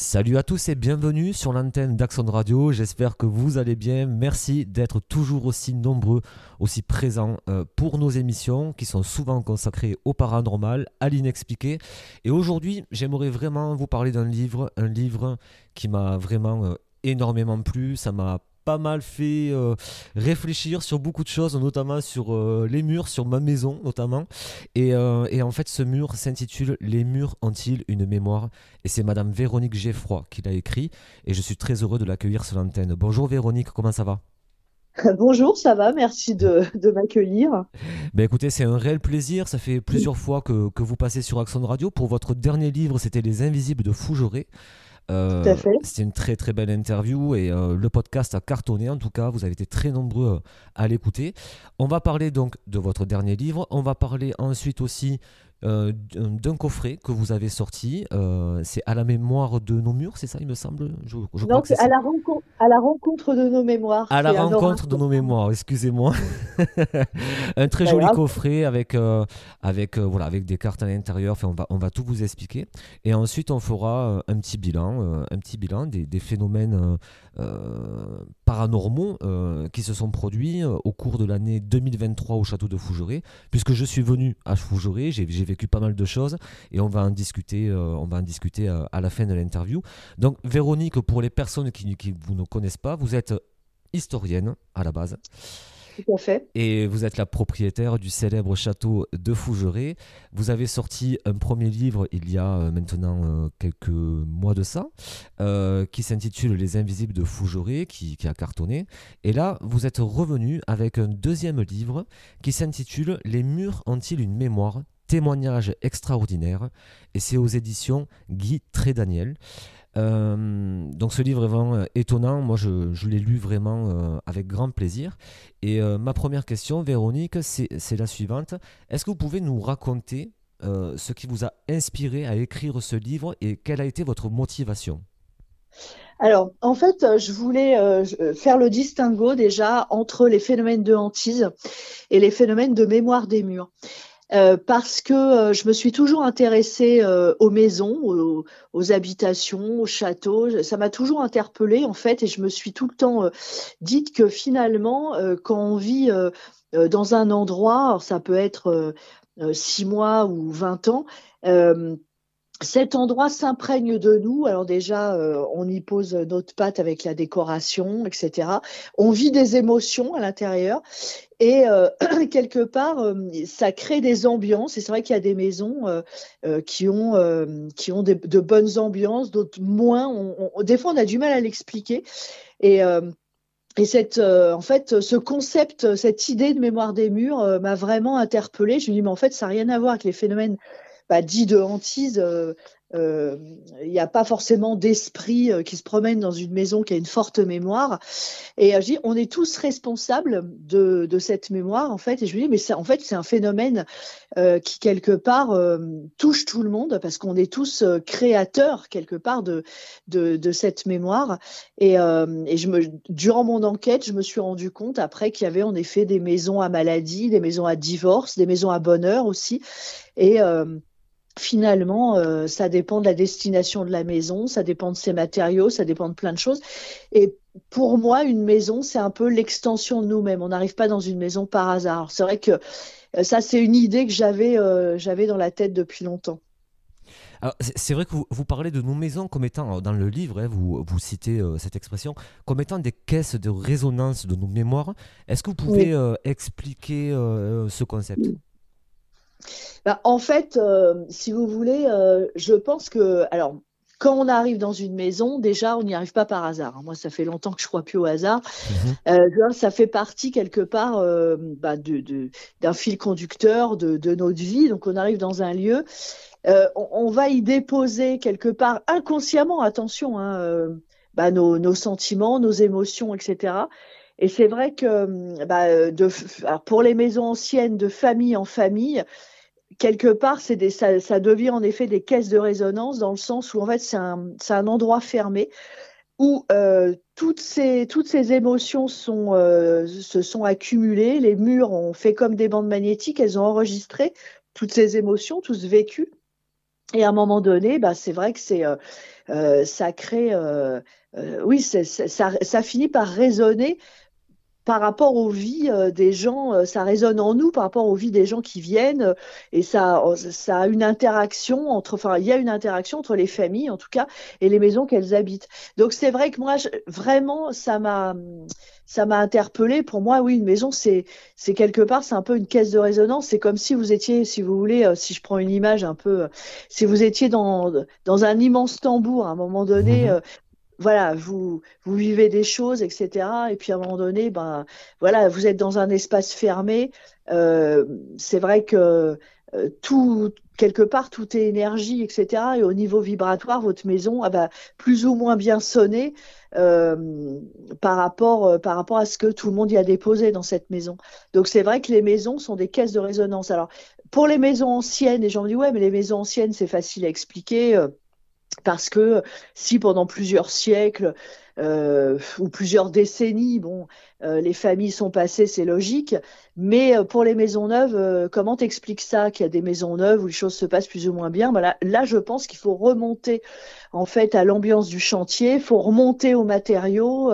Salut à tous et bienvenue sur l'antenne d'Axon Radio. J'espère que vous allez bien. Merci d'être toujours aussi nombreux, aussi présents pour nos émissions qui sont souvent consacrées au paranormal, à l'inexpliqué. Et aujourd'hui, j'aimerais vraiment vous parler un livre qui m'a vraiment énormément plu. Ça m'a pas mal fait réfléchir sur beaucoup de choses, notamment sur les murs, sur ma maison notamment. Et en fait, ce mur s'intitule Les murs ont-ils une mémoire? Et c'est Madame Véronique Geffroy qui l'a écrit. Et je suis très heureux de l'accueillir sur l'antenne. Bonjour Véronique, comment ça va? Bonjour, ça va, merci de m'accueillir. Ben écoutez, c'est un réel plaisir. Ça fait plusieurs fois que vous passez sur Axon Radio. Pour votre dernier livre, c'était Les Invisibles de Fougeray. Tout à fait. C'était une très très belle interview et le podcast a cartonné. En tout cas, vous avez été très nombreux à l'écouter. On va parler donc de votre dernier livre. On va parler ensuite aussi d'un coffret que vous avez sorti. C'est À la mémoire de nos murs, c'est ça, il me semble. Je crois Non, que c'est c'est ça. à la rencontre de nos mémoires. À la C'est un rencontre de oracle. nos mémoires, excusez-moi. Un très Pas joli grave. coffret voilà, avec des cartes à l'intérieur. Enfin, on va tout vous expliquer. Et ensuite, on fera un petit bilan des phénomènes paranormaux qui se sont produits au cours de l'année 2023 au château de Fougeray. Puisque je suis venu à Fougeray, j'ai vécu pas mal de choses et on va en discuter à la fin de l'interview. Donc, Véronique, pour les personnes qui vous ne connaissent pas, vous êtes historienne à la base Tout à fait. et vous êtes la propriétaire du célèbre château de Fougeray. Vous avez sorti un premier livre il y a maintenant quelques mois de ça, qui s'intitule Les Invisibles de Fougeray, qui a cartonné. Et là, vous êtes revenu avec un deuxième livre qui s'intitule Les murs ont-ils une mémoire? Témoignage extraordinaire. Et c'est aux éditions Guy Trédaniel. Donc ce livre est vraiment étonnant. Moi, je l'ai lu vraiment avec grand plaisir. Et ma première question, Véronique, c'est la suivante. Est-ce que vous pouvez nous raconter ce qui vous a inspiré à écrire ce livre et quelle a été votre motivation? Alors, en fait, je voulais faire le distinguo déjà entre les phénomènes de hantise et les phénomènes de mémoire des murs. Parce que je me suis toujours intéressée aux maisons, aux habitations, aux châteaux. Ça m'a toujours interpellée en fait, et je me suis tout le temps dite que finalement, quand on vit dans un endroit, alors ça peut être 6 mois ou 20 ans, euh, cet endroit s'imprègne de nous. Alors déjà, on y pose notre patte avec la décoration, etc. On vit des émotions à l'intérieur. Et quelque part, ça crée des ambiances. Et c'est vrai qu'il y a des maisons qui ont de bonnes ambiances, d'autres moins. Des fois, on a du mal à l'expliquer. Et, en fait, ce concept, cette idée de mémoire des murs m'a vraiment interpellée. Je me dis, mais en fait, ça n'a rien à voir avec les phénomènes dit de hantise. Il n'y a pas forcément d'esprit qui se promène dans une maison qui a une forte mémoire. Et je dis, on est tous responsables de cette mémoire, en fait. Et je me dis, mais en fait, c'est un phénomène qui, quelque part, touche tout le monde, parce qu'on est tous créateurs, quelque part, de cette mémoire. Et durant mon enquête, je me suis rendu compte, après, qu'il y avait en effet des maisons à maladie, des maisons à divorce, des maisons à bonheur aussi. Et finalement, ça dépend de la destination de la maison, ça dépend de ses matériaux, ça dépend de plein de choses. Et pour moi, une maison, c'est un peu l'extension de nous-mêmes. On n'arrive pas dans une maison par hasard. Alors, c'est vrai que ça, c'est une idée que j'avais dans la tête depuis longtemps. Alors, c'est vrai que vous parlez de nos maisons comme étant, dans le livre, hein, vous citez cette expression, comme étant des caisses de résonance de nos mémoires. Est-ce que vous pouvez Oui. expliquer ce concept? Bah, en fait, si vous voulez, je pense que, alors, quand on arrive dans une maison, déjà, on n'y arrive pas par hasard, hein. Moi, ça fait longtemps que je crois plus au hasard. Mhm. Ça fait partie quelque part d'un fil conducteur de notre vie. Donc, on arrive dans un lieu, on va y déposer quelque part inconsciemment, attention, hein, nos sentiments, nos émotions, etc. Et c'est vrai que alors pour les maisons anciennes, de famille en famille, quelque part, ça devient en effet des caisses de résonance, dans le sens où en fait c'est un endroit fermé où toutes ces émotions se sont accumulées. Les murs ont fait comme des bandes magnétiques, elles ont enregistré toutes ces émotions, tout ce vécu. Et à un moment donné, bah, c'est vrai que ça crée, oui, ça finit par résonner par rapport aux vies des gens, ça résonne en nous par rapport aux vies des gens qui viennent, et ça a une interaction enfin, il y a une interaction entre les familles, en tout cas, et les maisons qu'elles habitent. Donc, c'est vrai que moi, vraiment, ça m'a interpellée. Pour moi, oui, une maison, c'est quelque part, c'est un peu une caisse de résonance. C'est comme si vous étiez, si vous voulez, si je prends une image un peu, si vous étiez dans un immense tambour à un moment donné, Mhm. voilà, vous vivez des choses, etc. Et puis à un moment donné, ben voilà, vous êtes dans un espace fermé. Euh, c'est vrai que tout, quelque part, tout est énergie, etc. Et au niveau vibratoire, votre maison va plus ou moins bien sonner par rapport à ce que tout le monde y a déposé dans cette maison. Donc c'est vrai que les maisons sont des caisses de résonance. Alors pour les maisons anciennes, les gens me disent ouais, mais les maisons anciennes, c'est facile à expliquer. Parce que si pendant plusieurs siècles ou plusieurs décennies, bon, les familles sont passées, c'est logique. Mais pour les maisons neuves, comment t'expliques ça, qu'il y a des maisons neuves où les choses se passent plus ou moins bien? Ben là, je pense qu'il faut remonter en fait à l'ambiance du chantier, il faut remonter aux matériaux.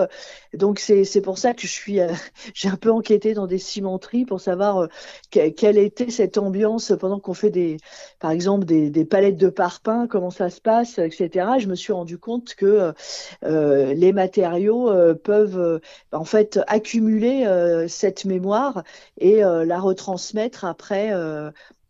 Donc c'est pour ça que j'ai un peu enquêté dans des cimenteries pour savoir quelle était cette ambiance pendant qu'on fait par exemple, des palettes de parpaing, comment ça se passe, etc. Je me suis rendu compte que les matériaux peuvent en fait accumuler cette mémoire et la retransmettre après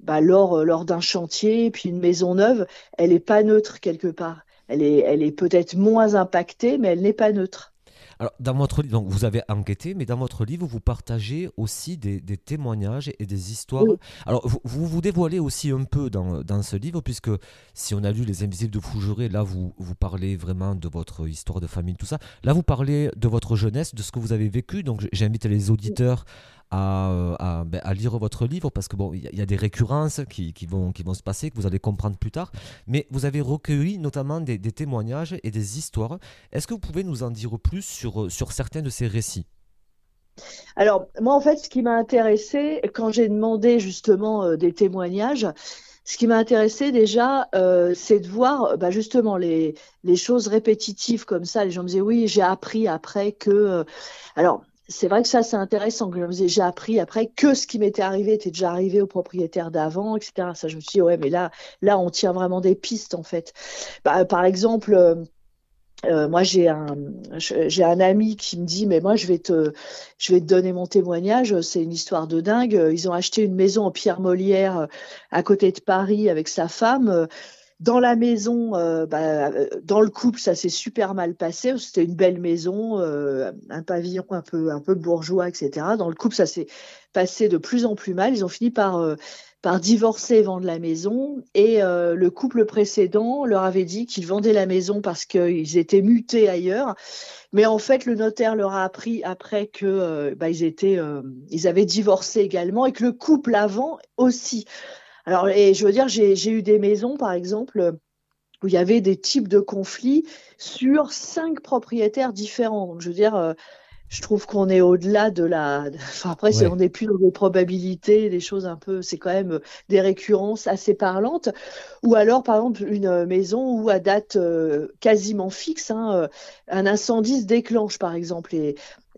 lors d'un chantier. Puis une maison neuve, elle n'est pas neutre quelque part. Elle est peut-être moins impactée, mais elle n'est pas neutre. Alors, dans votre livre, donc vous avez enquêté, mais dans votre livre, vous partagez aussi des témoignages et des histoires. Oui, Alors, vous dévoilez aussi un peu dans ce livre, puisque si on a lu Les Invisibles de Fougeray, là, vous parlez vraiment de votre histoire de famille, tout ça. Là, vous parlez de votre jeunesse, de ce que vous avez vécu. Donc, j'invite les auditeurs à lire votre livre, parce que bon, il y a des récurrences qui vont se passer, que vous allez comprendre plus tard. Mais vous avez recueilli notamment des témoignages et des histoires. Est-ce que vous pouvez nous en dire plus sur certains de ces récits? alors, moi, en fait, ce qui m'a intéressé, quand j'ai demandé justement des témoignages, ce qui m'a intéressé déjà, c'est de voir justement les choses répétitives comme ça. Les gens me disaient, oui, j'ai appris après que... alors, c'est vrai que ça, c'est intéressant. Que je me disais, j'ai appris après que ce qui m'était arrivé était déjà arrivé au propriétaire d'avant, etc. Ça, je me suis dit, ouais, mais là, on tient vraiment des pistes, en fait. Par exemple... moi, j'ai un ami qui me dit, mais moi, je vais te donner mon témoignage. C'est une histoire de dingue. Ils ont acheté une maison en pierre molière à côté de Paris avec sa femme. Dans la maison, dans le couple, ça s'est super mal passé. C'était une belle maison, un pavillon un peu bourgeois, etc. Dans le couple, ça s'est passé de plus en plus mal. Ils ont fini par divorcer et vendre la maison. Et le couple précédent leur avait dit qu'ils vendaient la maison parce qu'ils étaient mutés ailleurs. Mais en fait, le notaire leur a appris après que ils avaient divorcé également et que le couple avant aussi. Alors, et je veux dire, j'ai eu des maisons, par exemple, où il y avait des types de conflits sur 5 propriétaires différents. Donc, je veux dire, je trouve qu'on est au-delà Enfin, après, on Ouais. n'est plus dans des probabilités, des choses un peu. C'est quand même des récurrences assez parlantes. Ou alors, par exemple, une maison où, à date quasiment fixe, hein, un incendie se déclenche, par exemple.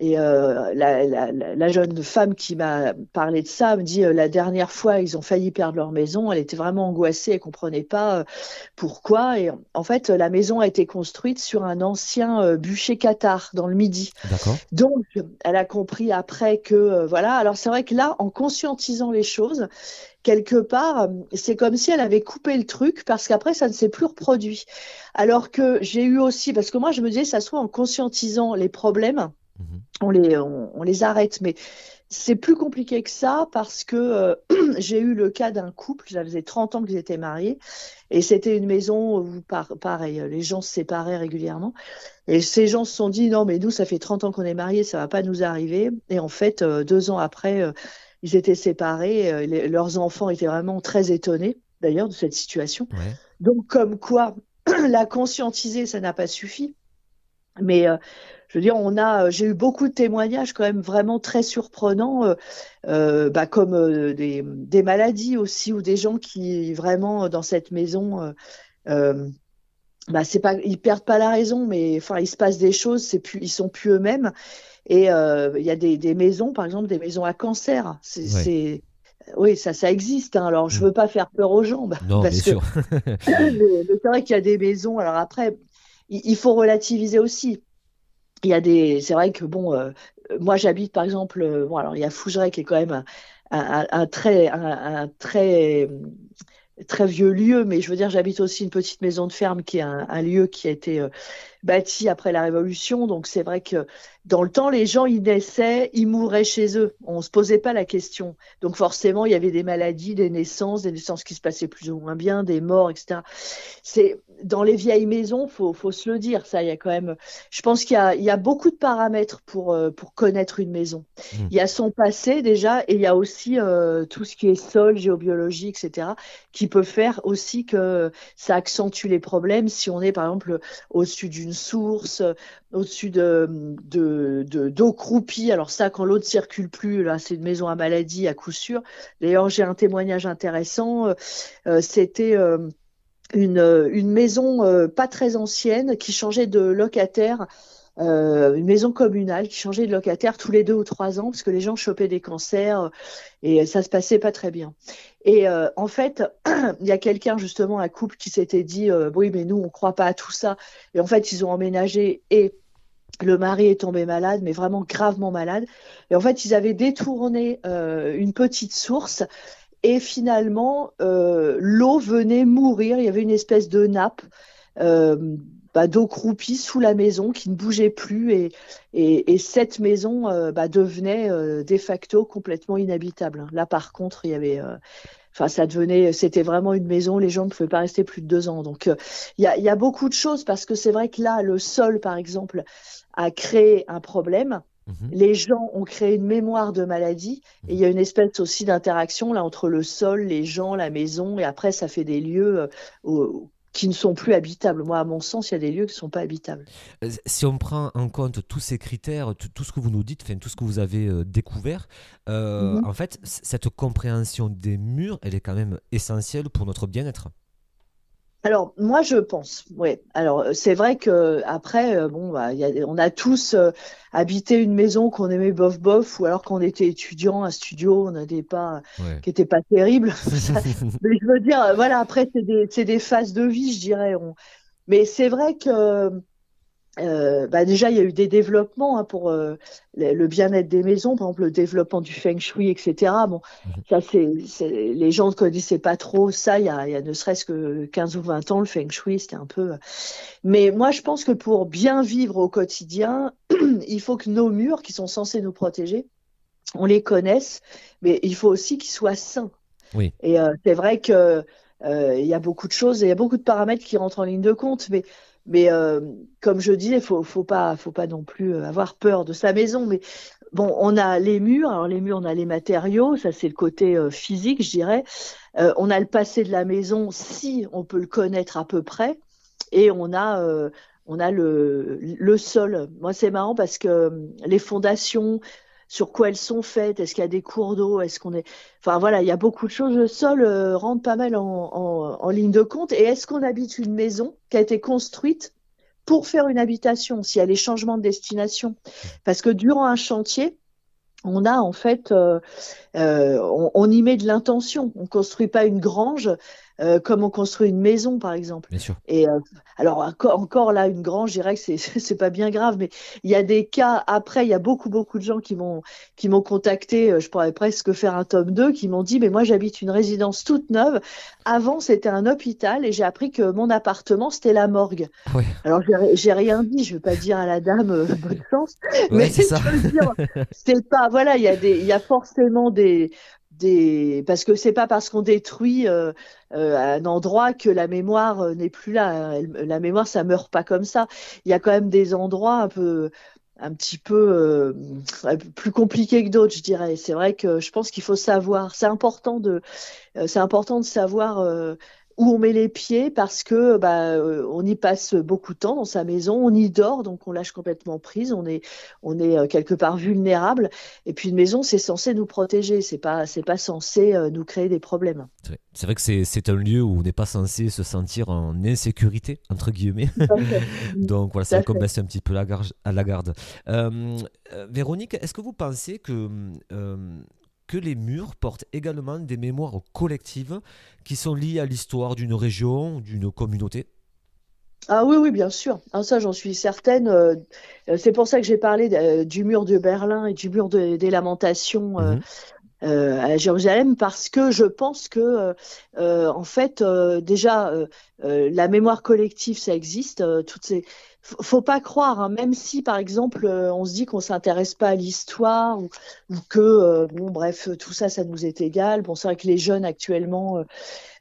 Et la jeune femme qui m'a parlé de ça me dit la dernière fois, ils ont failli perdre leur maison. Elle était vraiment angoissée, elle comprenait pas pourquoi. Et en fait, la maison a été construite sur un ancien bûcher cathare dans le Midi. D'accord. Donc, elle a compris après que, voilà. Alors, c'est vrai que là, en conscientisant les choses, quelque part, c'est comme si elle avait coupé le truc parce qu'après, ça ne s'est plus reproduit. Alors que j'ai eu aussi, parce que moi, je me disais, ça soit en conscientisant les problèmes, Mhm. on les arrête. Mais c'est plus compliqué que ça parce que j'ai eu le cas d'un couple, ça faisait 30 ans qu'ils étaient mariés, et c'était une maison où, pareil, les gens se séparaient régulièrement. Et ces gens se sont dit, non, mais nous, ça fait 30 ans qu'on est mariés, ça va pas nous arriver. Et en fait, 2 ans après, ils étaient séparés. Leurs enfants étaient vraiment très étonnés, d'ailleurs, de cette situation. Ouais. Donc, comme quoi, la conscientiser, ça n'a pas suffi. Mais je veux dire, j'ai eu beaucoup de témoignages quand même vraiment très surprenants, comme des maladies aussi, ou des gens qui vraiment dans cette maison, c'est pas, ils perdent pas la raison, mais enfin, il se passe des choses, ils sont plus eux-mêmes. Et il y a des maisons, par exemple, des maisons à cancer. Ouais. Oui, ça existe, hein. Alors, je Mm. veux pas faire peur aux gens, Non, bien parce que sûr. c'est vrai qu'il y a des maisons. Alors après, il faut relativiser aussi. C'est vrai que bon, moi j'habite par exemple, bon alors il y a Fougeray qui est quand même un très très vieux lieu, mais je veux dire j'habite aussi une petite maison de ferme qui est un lieu qui a été bâti après la Révolution. Donc c'est vrai que dans le temps, les gens, ils naissaient, ils mouraient chez eux. On se posait pas la question. Donc forcément, il y avait des maladies, des naissances qui se passaient plus ou moins bien, des morts, etc. C'est dans les vieilles maisons, faut se le dire. Ça, il y a quand même. Je pense il y a beaucoup de paramètres pour connaître une maison. Mm. Il y a son passé déjà, et il y a aussi tout ce qui est sol, géobiologie, etc., qui peut faire aussi que ça accentue les problèmes si on est par exemple au-dessus d'une source, au-dessus d'eau croupie. Alors ça, quand l'eau ne circule plus, là, c'est une maison à maladie à coup sûr. D'ailleurs, j'ai un témoignage intéressant. C'était une maison pas très ancienne qui changeait de locataire. Une maison communale qui changeait de locataire tous les 2 ou 3 ans parce que les gens chopaient des cancers et ça se passait pas très bien. Et en fait, il y a quelqu'un justement, un couple qui s'était dit oui, mais nous on croit pas à tout ça. Et en fait, ils ont emménagé et le mari est tombé malade, mais vraiment gravement malade. Et en fait, ils avaient détourné une petite source et finalement, l'eau venait mourir. Il y avait une espèce de nappe d'eau croupie sous la maison qui ne bougeait plus et cette maison devenait de facto complètement inhabitable. Là, par contre, il y avait, c'était vraiment une maison. Les gens ne pouvaient pas rester plus de 2 ans. Donc, il y a beaucoup de choses parce que c'est vrai que là, le sol, par exemple, a créé un problème. Mhm. Les gens ont créé une mémoire de maladie et il y a une espèce aussi d'interaction là entre le sol, les gens, la maison et après ça fait des lieux qui ne sont plus habitables. Moi, à mon sens, il y a des lieux qui ne sont pas habitables. Si on prend en compte tous ces critères, tout ce que vous nous dites, enfin, tout ce que vous avez découvert, Mhm. en fait, cette compréhension des murs, elle est quand même essentielle pour notre bien-être. Alors, moi, je pense, ouais. Alors, c'est vrai que après, bon, on a tous habité une maison qu'on aimait bof bof, ou alors quand on était étudiant, un studio, on n'était pas, Ouais. qui était pas terrible. Mais je veux dire, voilà, après, c'est des phases de vie, je dirais. Mais c'est vrai que déjà, il y a eu des développements hein, pour le bien-être des maisons, par exemple le développement du feng shui, etc. Bon, Mhm. ça, les gens ne connaissaient pas trop ça il y a ne serait-ce que 15 ou 20 ans, le feng shui, c'était un peu. Mais moi, je pense que pour bien vivre au quotidien, il faut que nos murs, qui sont censés nous protéger, on les connaisse, mais il faut aussi qu'ils soient sains. Oui, Et c'est vrai que il y a beaucoup de choses, et il y a beaucoup de paramètres qui rentrent en ligne de compte, mais comme je disais, faut pas non plus avoir peur de sa maison. Mais bon, on a les murs, alors les murs, on a les matériaux, ça c'est le côté physique, je dirais. On a le passé de la maison, si on peut le connaître à peu près, et on a le sol. Moi, c'est marrant parce que les fondations, sur quoi elles sont faites, est-ce qu'il y a des cours d'eau, est-ce qu'on est... Enfin voilà, il y a beaucoup de choses. Le sol rentre pas mal en ligne de compte. Et est-ce qu'on habite une maison qui a été construite pour faire une habitation, s'il y a des changements de destination? Parce que durant un chantier, on a en fait, on y met de l'intention. On construit pas une grange comme on construit une maison, par exemple. bien sûr. Et alors encore là, une grange, je dirais que c'est c'est pas bien grave, mais il y a des cas. Après, il y a beaucoup de gens qui m'ont contacté. Je pourrais presque faire un tome 2, qui m'ont dit, mais moi j'habite une résidence toute neuve. Avant, c'était un hôpital et j'ai appris que mon appartement c'était la morgue. Ah ouais, Alors j'ai rien dit. Je veux pas dire à la dame bonne chance, ouais, mais c'est ça. je veux dire. C'est pas, voilà, il y a forcément parce que c'est pas parce qu'on détruit un endroit que la mémoire n'est plus là. La mémoire, ça meurt pas comme ça. Il y a quand même des endroits un petit peu plus compliqués que d'autres, je dirais. C'est vrai que je pense qu'il faut savoir. C'est important de savoir. où on met les pieds parce que on y passe beaucoup de temps dans sa maison, on y dort, donc on lâche complètement prise, on est quelque part vulnérable. Et puis une maison, c'est censé nous protéger, c'est pas censé nous créer des problèmes. C'est vrai que c'est un lieu où on n'est pas censé se sentir en insécurité, entre guillemets. Tout à fait. Donc voilà, Tout c'est à vrai qu'on fait. baisse un petit peu à la garde. Véronique, est-ce que vous pensez que les murs portent également des mémoires collectives qui sont liées à l'histoire d'une région ou d'une communauté? Ah oui, oui, bien sûr. Ah, ça, j'en suis certaine. C'est pour ça que j'ai parlé du mur de Berlin et du mur des Lamentations Mhm. à Jérusalem, parce que je pense que, en fait, déjà, la mémoire collective, ça existe. Faut pas croire, hein, même si, par exemple, on se dit qu'on s'intéresse pas à l'histoire ou que, bon, bref, tout ça, ça nous est égal. Bon, c'est vrai que les jeunes actuellement,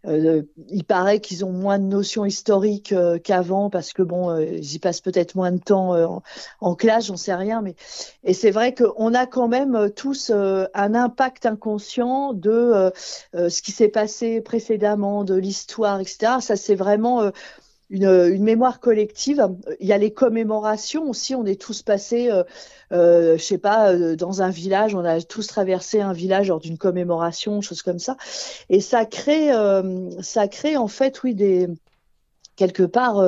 il paraît qu'ils ont moins de notions historiques qu'avant parce que bon, ils y passent peut-être moins de temps en classe, j'en sais rien, mais et c'est vrai qu'on a quand même tous un impact inconscient de ce qui s'est passé précédemment, de l'histoire, etc. Ça, c'est vraiment une mémoire collective. Il y a les commémorations aussi. On est tous passés, je sais pas, dans un village. On a tous traversé un village lors d'une commémoration, chose comme ça. Et ça crée en fait, oui, quelque part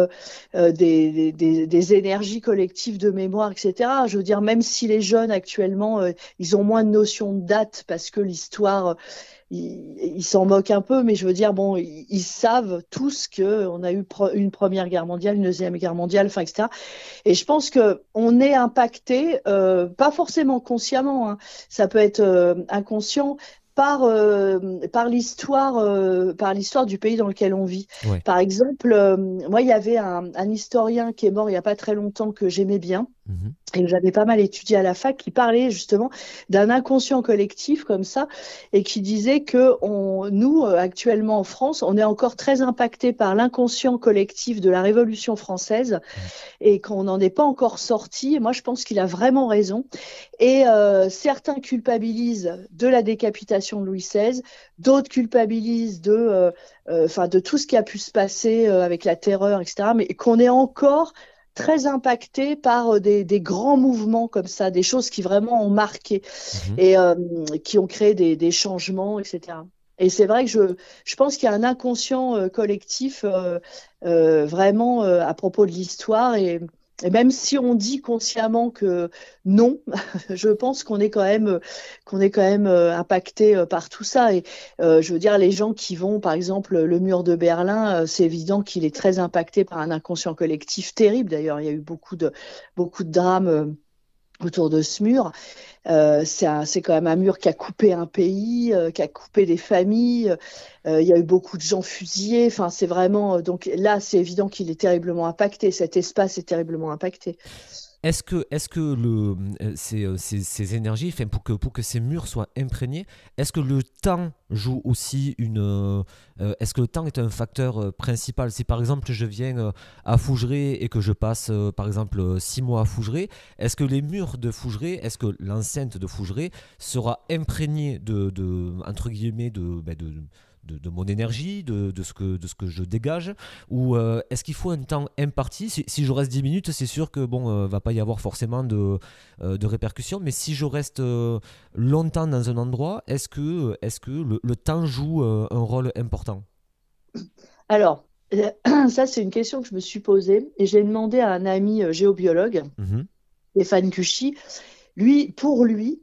des énergies collectives de mémoire, etc. Je veux dire, même si les jeunes actuellement, ils ont moins de notion de date parce que l'histoire, ils s'en moquent un peu, mais je veux dire, bon, ils savent tous qu'on a eu une première guerre mondiale, une deuxième guerre mondiale, enfin, etc. Et je pense que on est impacté, pas forcément consciemment, hein, ça peut être inconscient, par l'histoire du pays dans lequel on vit. Ouais. Par exemple, moi, il y avait un historien qui est mort il n'y a pas très longtemps que j'aimais bien Mhm. et que j'avais pas mal étudié à la fac, qui parlait justement d'un inconscient collectif comme ça, et qui disait que nous, actuellement en France, on est encore très impacté par l'inconscient collectif de la Révolution française Mhm. et qu'on n'en est pas encore sorti. Et moi, je pense qu'il a vraiment raison. Et certains culpabilisent de la décapitation de Louis XVI, d'autres culpabilisent de tout ce qui a pu se passer avec la terreur, etc. Mais qu'on est encore très impacté par des grands mouvements comme ça, des choses qui vraiment ont marqué Mhm. et qui ont créé des changements, etc. Et c'est vrai que je pense qu'il y a un inconscient collectif vraiment à propos de l'histoire et même si on dit consciemment que non, je pense qu'on est quand même impacté par tout ça. Et je veux dire, les gens qui vont, par exemple, le mur de Berlin, c'est évident qu'il est très impacté par un inconscient collectif terrible. D'ailleurs, il y a eu beaucoup de drames autour de ce mur. C'est quand même un mur qui a coupé un pays, qui a coupé des familles. Il y a eu beaucoup de gens fusillés. Enfin, c'est vraiment. Donc là, c'est évident qu'il est terriblement impacté. Cet espace est terriblement impacté. Est-ce que ces énergies, enfin, pour que ces murs soient imprégnés, est-ce que le temps joue aussi est-ce que le temps est un facteur principal? Si par exemple je viens à Fougeray et que je passe par exemple 6 mois à Fougeray, est-ce que les murs de Fougeray, est-ce que l'enceinte de Fougeray sera imprégnée entre guillemets de mon énergie, de ce que je dégage, ou est-ce qu'il faut un temps imparti? Si je reste 10 minutes, c'est sûr que bon, va pas y avoir forcément de répercussions, mais si je reste longtemps dans un endroit, est-ce que le temps joue un rôle important? Alors, ça, c'est une question que je me suis posée et j'ai demandé à un ami géobiologue, Mhm. Stéphane Cuchy. Pour lui,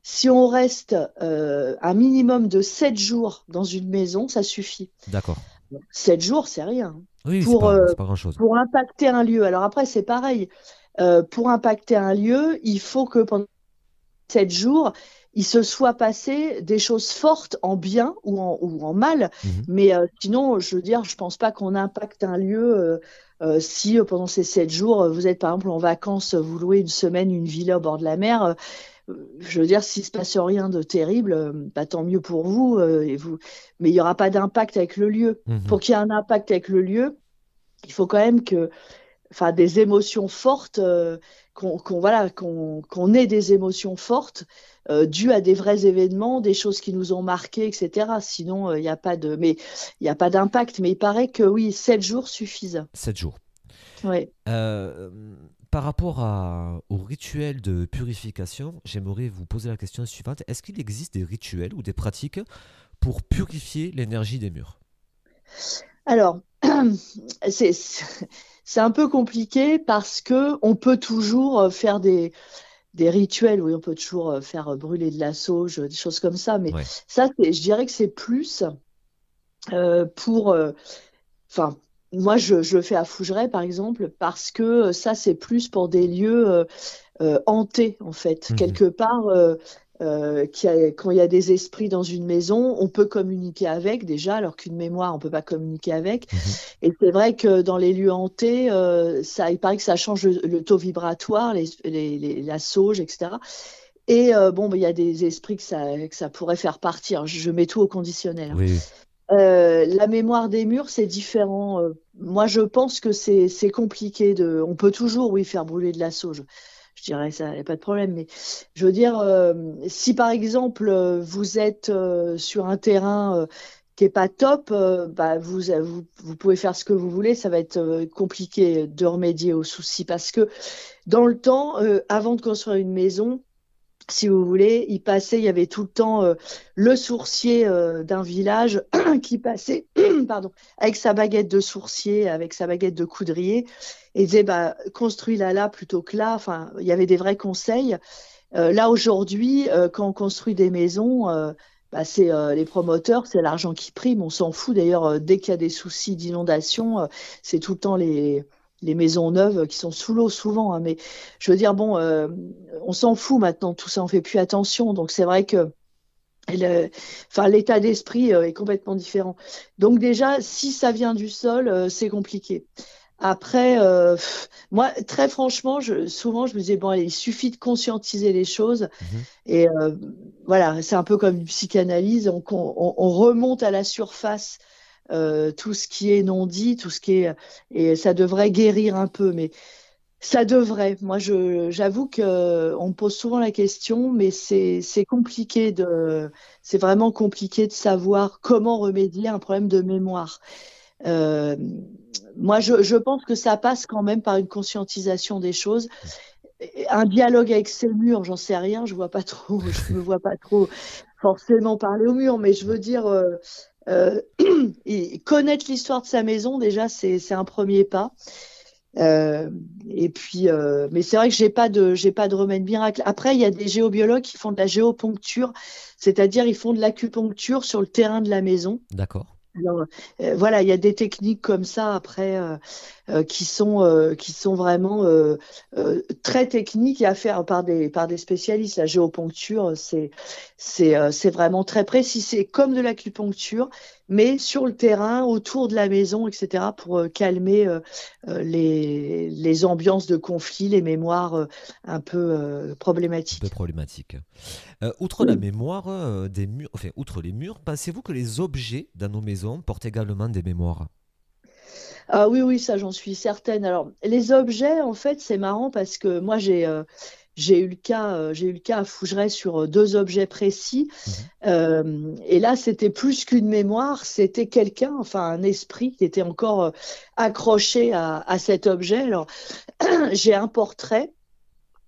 si on reste un minimum de 7 jours dans une maison, ça suffit. D'accord. 7 jours, c'est rien Oui, c'est pour, pas, euh, c'est pas grand-chose. pour impacter un lieu. Alors après, c'est pareil. Pour impacter un lieu, il faut que pendant 7 jours, il se soit passé des choses fortes en bien ou en mal. Mhm. Mais sinon, je veux dire, je pense pas qu'on impacte un lieu si pendant ces 7 jours, vous êtes par exemple en vacances, vous louez une semaine une villa au bord de la mer. Je veux dire, s'il se passe rien de terrible, bah, tant mieux pour vous, mais il n'y aura pas d'impact avec le lieu. Mhm. Pour qu'il y ait un impact avec le lieu, il faut quand même que enfin des émotions fortes, voilà, qu'on ait des émotions fortes dues à des vrais événements, des choses qui nous ont marqués, etc. Sinon, il n'y a pas mais il n'y a pas d'impact. Mais il paraît que oui, 7 jours suffisent. 7 jours. Ouais. Euh, Par rapport au rituel de purification, j'aimerais vous poser la question suivante. Est-ce qu'il existe des rituels ou des pratiques pour purifier l'énergie des murs? Alors, c'est c'est un peu compliqué parce que on peut toujours faire des rituels, oui, on peut toujours faire brûler de la sauge, des choses comme ça, mais Ouais. ça, je dirais que c'est plus pour, enfin, moi, je le fais à Fougeray, par exemple, parce que ça, c'est plus pour des lieux hantés, en fait. Mhm. Quelque part, quand il y a des esprits dans une maison, on peut communiquer avec déjà, alors qu'une mémoire, on peut pas communiquer avec. Mhm. Et c'est vrai que dans les lieux hantés, il paraît que ça change le taux vibratoire, la sauge, etc. Et bon, bah, il y a des esprits que ça pourrait faire partir. Je mets tout au conditionnel, hein. Oui, oui. La mémoire des murs, c'est différent. Moi, je pense que c'est compliqué on peut toujours, oui, faire brûler de la sauge. Je dirais ça, il n'y a pas de problème. Mais je veux dire, si par exemple vous êtes sur un terrain qui est pas top, bah vous pouvez faire ce que vous voulez. Ça va être compliqué de remédier aux soucis parce que dans le temps, avant de construire une maison, si vous voulez, il y avait tout le temps le sourcier d'un village qui passait, pardon, avec sa baguette de sourcier, avec sa baguette de coudrier, et disait bah construis-la là plutôt que là. Enfin, il y avait des vrais conseils. Là aujourd'hui, quand on construit des maisons, bah, c'est les promoteurs, c'est l'argent qui prime. On s'en fout d'ailleurs. Dès qu'il y a des soucis d'inondation, c'est tout le temps les maisons neuves qui sont sous l'eau souvent, hein. Mais je veux dire, bon, on s'en fout maintenant, tout ça, on fait plus attention. Donc c'est vrai que enfin, l'état d'esprit est complètement différent. Donc déjà, si ça vient du sol, c'est compliqué. Après, moi, très franchement, souvent, je me disais, bon, allez, il suffit de conscientiser les choses. Mhm. Et voilà, c'est un peu comme une psychanalyse. On remonte à la surface tout ce qui est non dit, tout ce qui est. Et ça devrait guérir un peu. Mais ça devrait. Moi, j'avoue que on me pose souvent la question, mais c'est compliqué c'est vraiment compliqué de savoir comment remédier à un problème de mémoire. Euh, Moi, je pense que ça passe quand même par une conscientisation des choses. Un dialogue avec ces murs, j'en sais rien, je vois pas trop, je me vois pas trop forcément parler aux murs, mais je veux dire, euh, et connaître l'histoire de sa maison, déjà, c'est un premier pas. Euh, et puis, mais c'est vrai que j'ai pas de remède miracle. Après, il y a des géobiologues qui font de la géoponcture, c'est-à-dire ils font de l'acupuncture sur le terrain de la maison. D'accord. Alors, voilà, il y a des techniques comme ça après qui sont vraiment très techniques et à faire par des spécialistes. La géoponcture, c'est vraiment très précis. C'est comme de l'acupuncture, mais sur le terrain, autour de la maison, etc., pour calmer les ambiances de conflit, les mémoires un peu Un peu problématiques. problématique. Outre la mémoire des murs, enfin, outre les murs, pensez-vous que les objets dans nos maisons portent également des mémoires? Ah oui, oui, ça j'en suis certaine. Alors, les objets, en fait, c'est marrant parce que moi j'ai eu le cas à Fougeray sur deux objets précis. Mhm. Et là, c'était plus qu'une mémoire, c'était quelqu'un, enfin un esprit qui était encore accroché à cet objet. Alors, j'ai un portrait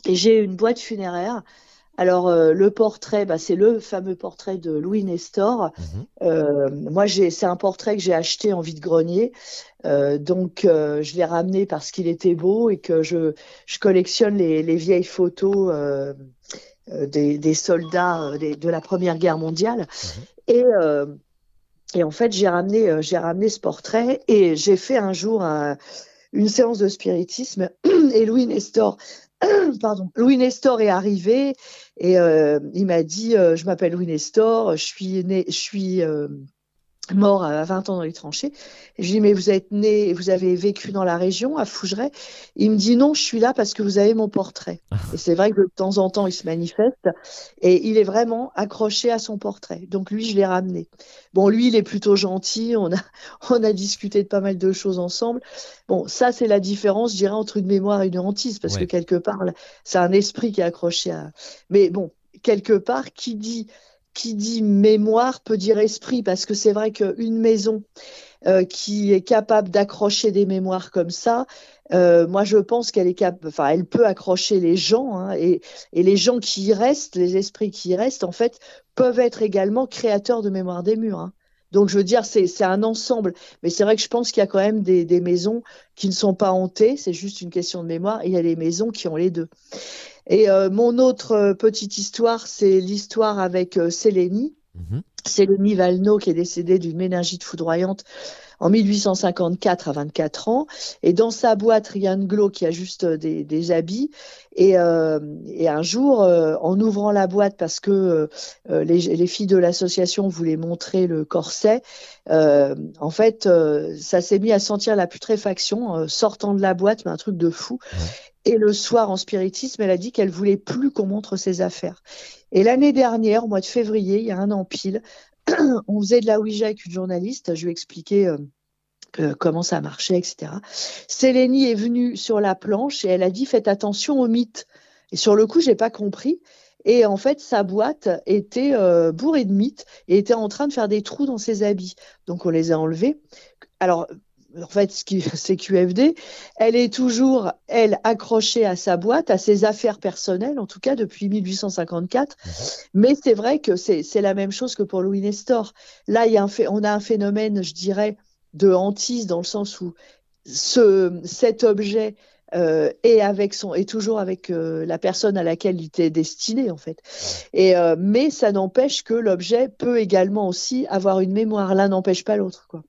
et j'ai une boîte funéraire. Alors, le portrait, bah, c'est le fameux portrait de Louis Nestor. Mhm. Moi, c'est un portrait que j'ai acheté en vide-grenier. Donc, je l'ai ramené parce qu'il était beau et que je collectionne les vieilles photos des soldats de la Première Guerre mondiale. Mhm. Et, euh, et en fait, j'ai ramené ce portrait et j'ai fait un jour une séance de spiritisme et Louis Nestor, pardon, Louis Nestor est arrivé et il m'a dit, je m'appelle Louis Nestor, je suis né, mort à 20 ans dans les tranchées. Et je lui dis, mais vous êtes né, vous avez vécu dans la région, à Fougeray? Il me dit, non, je suis là parce que vous avez mon portrait. Et c'est vrai que de temps en temps, il se manifeste et il est vraiment accroché à son portrait. Donc lui, je l'ai ramené. Bon, lui, il est plutôt gentil. On a discuté de pas mal de choses ensemble. Bon, ça, c'est la différence, je dirais, entre une mémoire et une hantise, parce que Ouais. quelque part, c'est un esprit qui est accroché à... Mais bon, quelque part, qui dit mémoire peut dire esprit, parce que c'est vrai qu'une maison qui est capable d'accrocher des mémoires comme ça, moi je pense qu'elle est enfin, elle peut accrocher les gens, hein, et les gens qui y restent, les esprits qui y restent, en fait, peuvent être également créateurs de mémoire des murs, hein. Donc je veux dire, c'est un ensemble. Mais c'est vrai que je pense qu'il y a quand même des maisons qui ne sont pas hantées, c'est juste une question de mémoire, et il y a des maisons qui ont les deux. Et mon autre petite histoire, c'est l'histoire avec Sélénie. Mhm. Sélénie Valneau, qui est décédée d'une méningite foudroyante en 1854 à 24 ans. Et dans sa boîte, Ryan Glow, qui a juste des habits. Et un jour, en ouvrant la boîte, parce que les filles de l'association voulaient montrer le corset, en fait, ça s'est mis à sentir la putréfaction, sortant de la boîte, mais un truc de fou. Ouais. Et le soir, en spiritisme, elle a dit qu'elle voulait plus qu'on montre ses affaires. Et l'année dernière, au mois de février, il y a un an pile, on faisait de la Ouija avec une journaliste. Je lui ai expliqué comment ça marchait, etc. Sélénie est venue sur la planche et elle a dit, faites attention aux mythes. Et sur le coup, j'ai pas compris. Et en fait, sa boîte était bourrée de mythes et était en train de faire des trous dans ses habits. Donc, on les a enlevés. Alors, en fait, c'est QFD. Elle est toujours, elle, accrochée à sa boîte, à ses affaires personnelles, en tout cas depuis 1854. Mhm. Mais c'est vrai que c'est la même chose que pour Louis Nestor. Là, on a un phénomène, je dirais, de hantise, dans le sens où cet objet est toujours avec la personne à laquelle il était destiné, en fait. Mais ça n'empêche que l'objet peut également aussi avoir une mémoire. L'un n'empêche pas l'autre, quoi.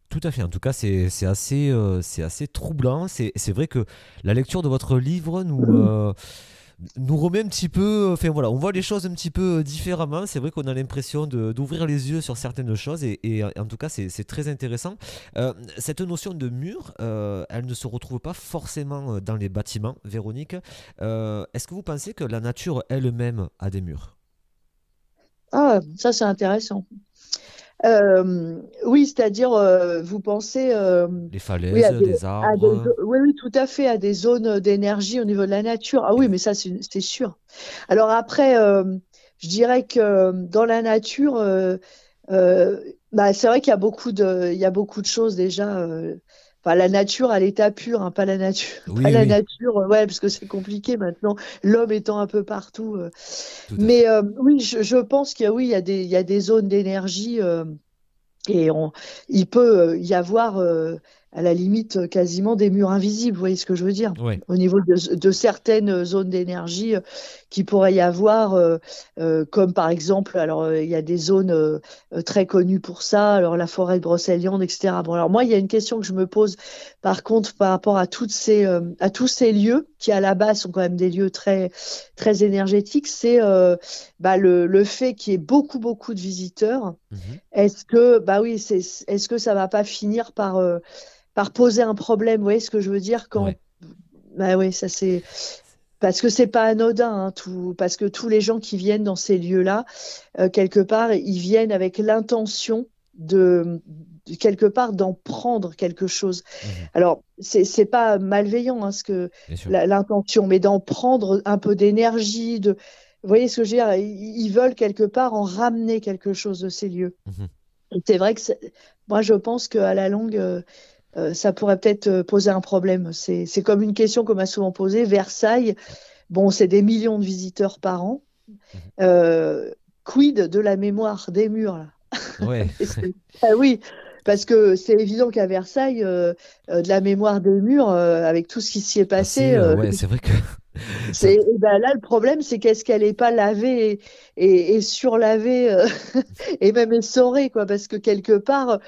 Tout à fait. En tout cas, c'est assez troublant. C'est vrai que la lecture de votre livre nous remet un petit peu. Enfin voilà, on voit les choses un petit peu différemment. C'est vrai qu'on a l'impression d'ouvrir les yeux sur certaines choses et en tout cas, c'est très intéressant. Cette notion de mur, elle ne se retrouve pas forcément dans les bâtiments, Véronique. Est-ce que vous pensez que la nature elle-même a des murs? Ah, ça c'est intéressant. Oui, c'est-à-dire, vous pensez, Les oui, falaises, les arbres? oui, oui, tout à fait, à des zones d'énergie au niveau de la nature. Ah oui, mais ça, c'est sûr. Alors après, je dirais que dans la nature, euh, bah, c'est vrai il y a beaucoup de choses déjà. Enfin, la nature à l'état pur, hein, pas la nature, pas Oui, la oui, nature, ouais, parce que c'est compliqué maintenant, l'homme étant un peu partout. tout à fait. Mais oui, je pense oui, il y a des zones d'énergie. Et il peut y avoir, à la limite, quasiment des murs invisibles, vous voyez ce que je veux dire? Ouais. Au niveau de certaines zones d'énergie qui pourrait y avoir, comme par exemple, alors il y a des zones très connues pour ça, alors la forêt de Brocéliande, etc. Bon, alors moi, il y a une question que je me pose, par contre, par rapport à à tous ces lieux, qui à la base sont quand même des lieux très, très énergétiques, c'est bah, le fait qu'il y ait beaucoup de visiteurs. Mhm. Est-ce que, bah oui, est-ce que ça va pas finir par poser un problème? Vous voyez ce que je veux dire Ouais. quand, bah oui, ça c'est, parce que c'est pas anodin, hein, parce que tous les gens qui viennent dans ces lieux-là, quelque part, ils viennent avec l'intention quelque part d'en prendre quelque chose. Mhm. Alors, c'est pas malveillant, hein, Bien sûr. l'intention, mais d'en prendre un peu d'énergie, vous voyez ce que je veux dire? Ils veulent quelque part en ramener quelque chose de ces lieux. Mhm. Et c'est vrai que moi, je pense qu'à la longue, ça pourrait peut-être poser un problème. C'est comme une question qu'on m'a souvent posée. Versailles, bon, c'est des millions de visiteurs par an. Mhm. Euh, Quid de la mémoire des murs, là? Ouais. Ah oui, parce que c'est évident qu'à Versailles, de la mémoire des murs, avec tout ce qui s'y est passé, Ouais, c'est vrai que ça. et ben là, le problème, c'est qu'est-ce qu'elle n'est pas lavée et surlavée et même essorée, quoi, parce que quelque part,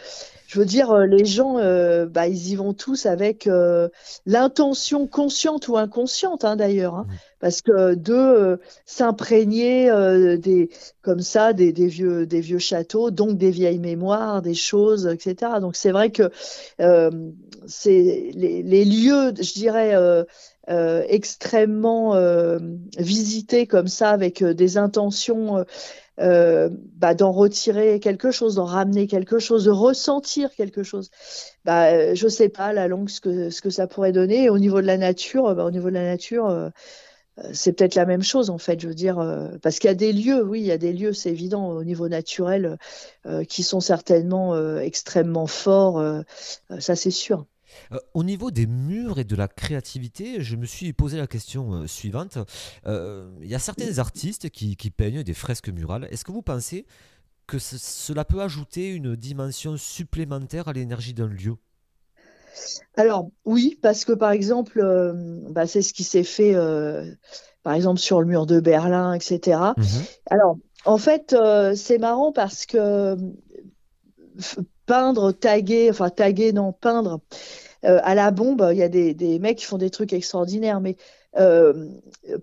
je veux dire, les gens, ils y vont tous avec l'intention consciente ou inconsciente, hein, d'ailleurs, hein, Mhm. parce que s'imprégner comme ça des vieux châteaux, donc des vieilles mémoires, des choses, etc. Donc c'est vrai que euh, c'est les lieux, je dirais. Extrêmement visités comme ça avec des intentions d'en retirer quelque chose, d'en ramener quelque chose, de ressentir quelque chose. Je sais pas la langue ce que ça pourrait donner. Et au niveau de la nature, c'est peut-être la même chose en fait. Je veux dire, parce qu'il y a des lieux, oui, il y a des lieux, c'est évident au niveau naturel, qui sont certainement extrêmement forts. Ça, c'est sûr. Au niveau des murs et de la créativité, je me suis posé la question suivante. Il y a certains artistes qui peignent des fresques murales. Est-ce que vous pensez que cela peut ajouter une dimension supplémentaire à l'énergie d'un lieu? Alors oui, parce que par exemple, c'est ce qui s'est fait, par exemple sur le mur de Berlin, etc. Mhm. Alors en fait, c'est marrant parce que taguer, non, peindre à la bombe, il y a des mecs qui font des trucs extraordinaires, mais euh,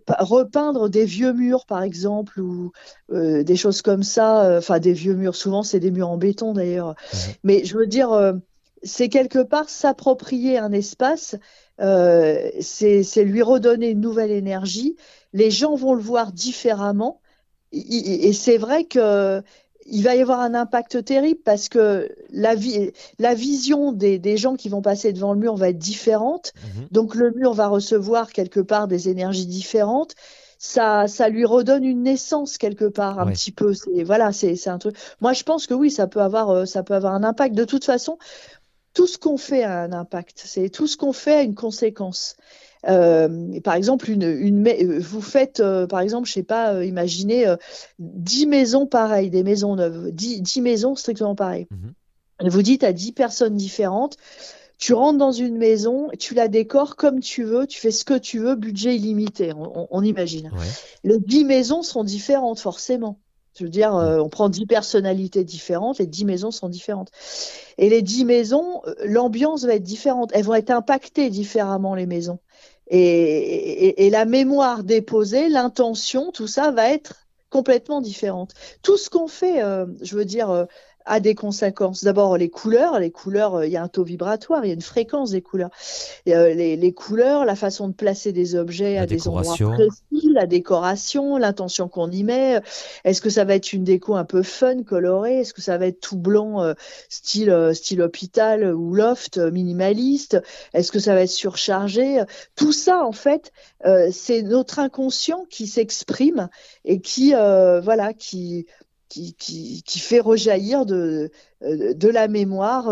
repeindre des vieux murs, par exemple, ou des choses comme ça, enfin des vieux murs, souvent c'est des murs en béton d'ailleurs, Mhm. mais je veux dire, c'est quelque part s'approprier un espace, c'est lui redonner une nouvelle énergie, les gens vont le voir différemment, et c'est vrai que il va y avoir un impact terrible parce que la vision des gens qui vont passer devant le mur va être différente. Mhm. Donc le mur va recevoir quelque part des énergies différentes. Ça lui redonne une naissance quelque part un Ouais. petit peu. C'est un truc. Moi, je pense que oui, ça peut avoir un impact. De toute façon, tout ce qu'on fait a un impact. C'est tout ce qu'on fait a une conséquence. Par exemple, vous faites, par exemple, je sais pas, imaginez 10 maisons pareilles, des maisons neuves, 10 maisons strictement pareilles. Mhm. Et vous dites à 10 personnes différentes, tu rentres dans une maison, tu la décores comme tu veux, tu fais ce que tu veux, budget illimité, on imagine. Ouais. Les 10 maisons seront différentes, forcément. Je veux dire, Mm. on prend 10 personnalités différentes, les 10 maisons sont différentes. Et les 10 maisons, l'ambiance va être différente. Elles vont être impactées différemment, les maisons. Et la mémoire déposée, l'intention, tout ça va être complètement différente. Tout ce qu'on fait, je veux dire, a des conséquences. D'abord, les couleurs, il y a un taux vibratoire, il y a une fréquence des couleurs. Et, les couleurs, la façon de placer des objets La à des endroits décoration. précis, la décoration, l'intention qu'on y met. Est-ce que ça va être une déco un peu fun, colorée? Est-ce que ça va être tout blanc, style hôpital ou loft, minimaliste? Est-ce que ça va être surchargé? Tout ça, en fait, c'est notre inconscient qui s'exprime et qui fait rejaillir de la mémoire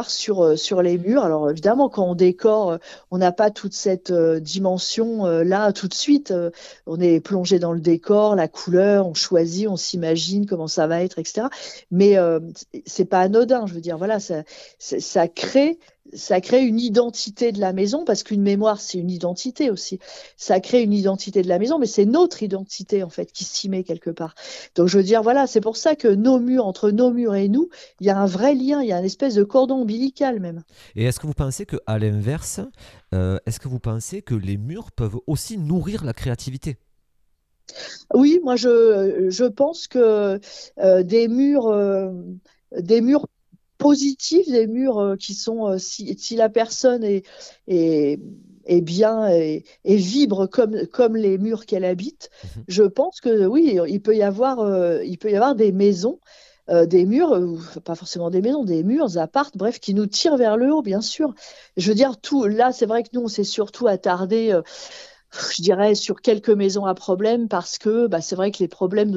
sur les murs. Alors évidemment, quand on décore, on n'a pas toute cette dimension là tout de suite. On est plongé dans le décor, la couleur, on choisit, on s'imagine comment ça va être, etc. Mais c'est pas anodin. Je veux dire, voilà, ça crée. Ça crée une identité de la maison, parce qu'une mémoire, c'est une identité aussi. Ça crée une identité de la maison, mais c'est notre identité, en fait, qui s'y met quelque part. Donc, je veux dire, voilà, c'est pour ça que entre nos murs et nous, il y a un vrai lien, il y a une espèce de cordon ombilical même. Et est-ce que vous pensez que, à l'inverse, est-ce que vous pensez que les murs peuvent aussi nourrir la créativité? Oui, moi, je pense que des murs positifs, des murs qui sont, si la personne est, est bien et vibre comme les murs qu'elle habite, Mhm. je pense que oui, il peut y avoir des maisons, des murs, ou pas forcément des maisons, des murs, des appartes, bref, qui nous tirent vers le haut, bien sûr. Je veux dire, tout, là, c'est vrai que nous, on s'est surtout attardé, je dirais, sur quelques maisons à problème parce que c'est vrai que les problèmes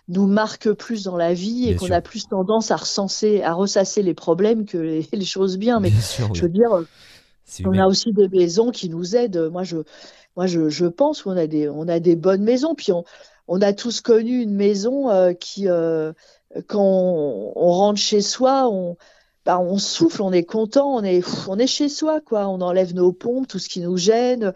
nous marquent plus dans la vie et Bien qu'on sûr. a plus tendance à ressasser les problèmes que les choses bien. Mais Bien sûr, je oui. veux dire, C'est on humain. a aussi des maisons qui nous aident. Je pense on a des bonnes maisons. Puis on a tous connu une maison quand on rentre chez soi, on souffle, on est content, on est chez soi, quoi. On enlève nos pompes, tout ce qui nous gêne.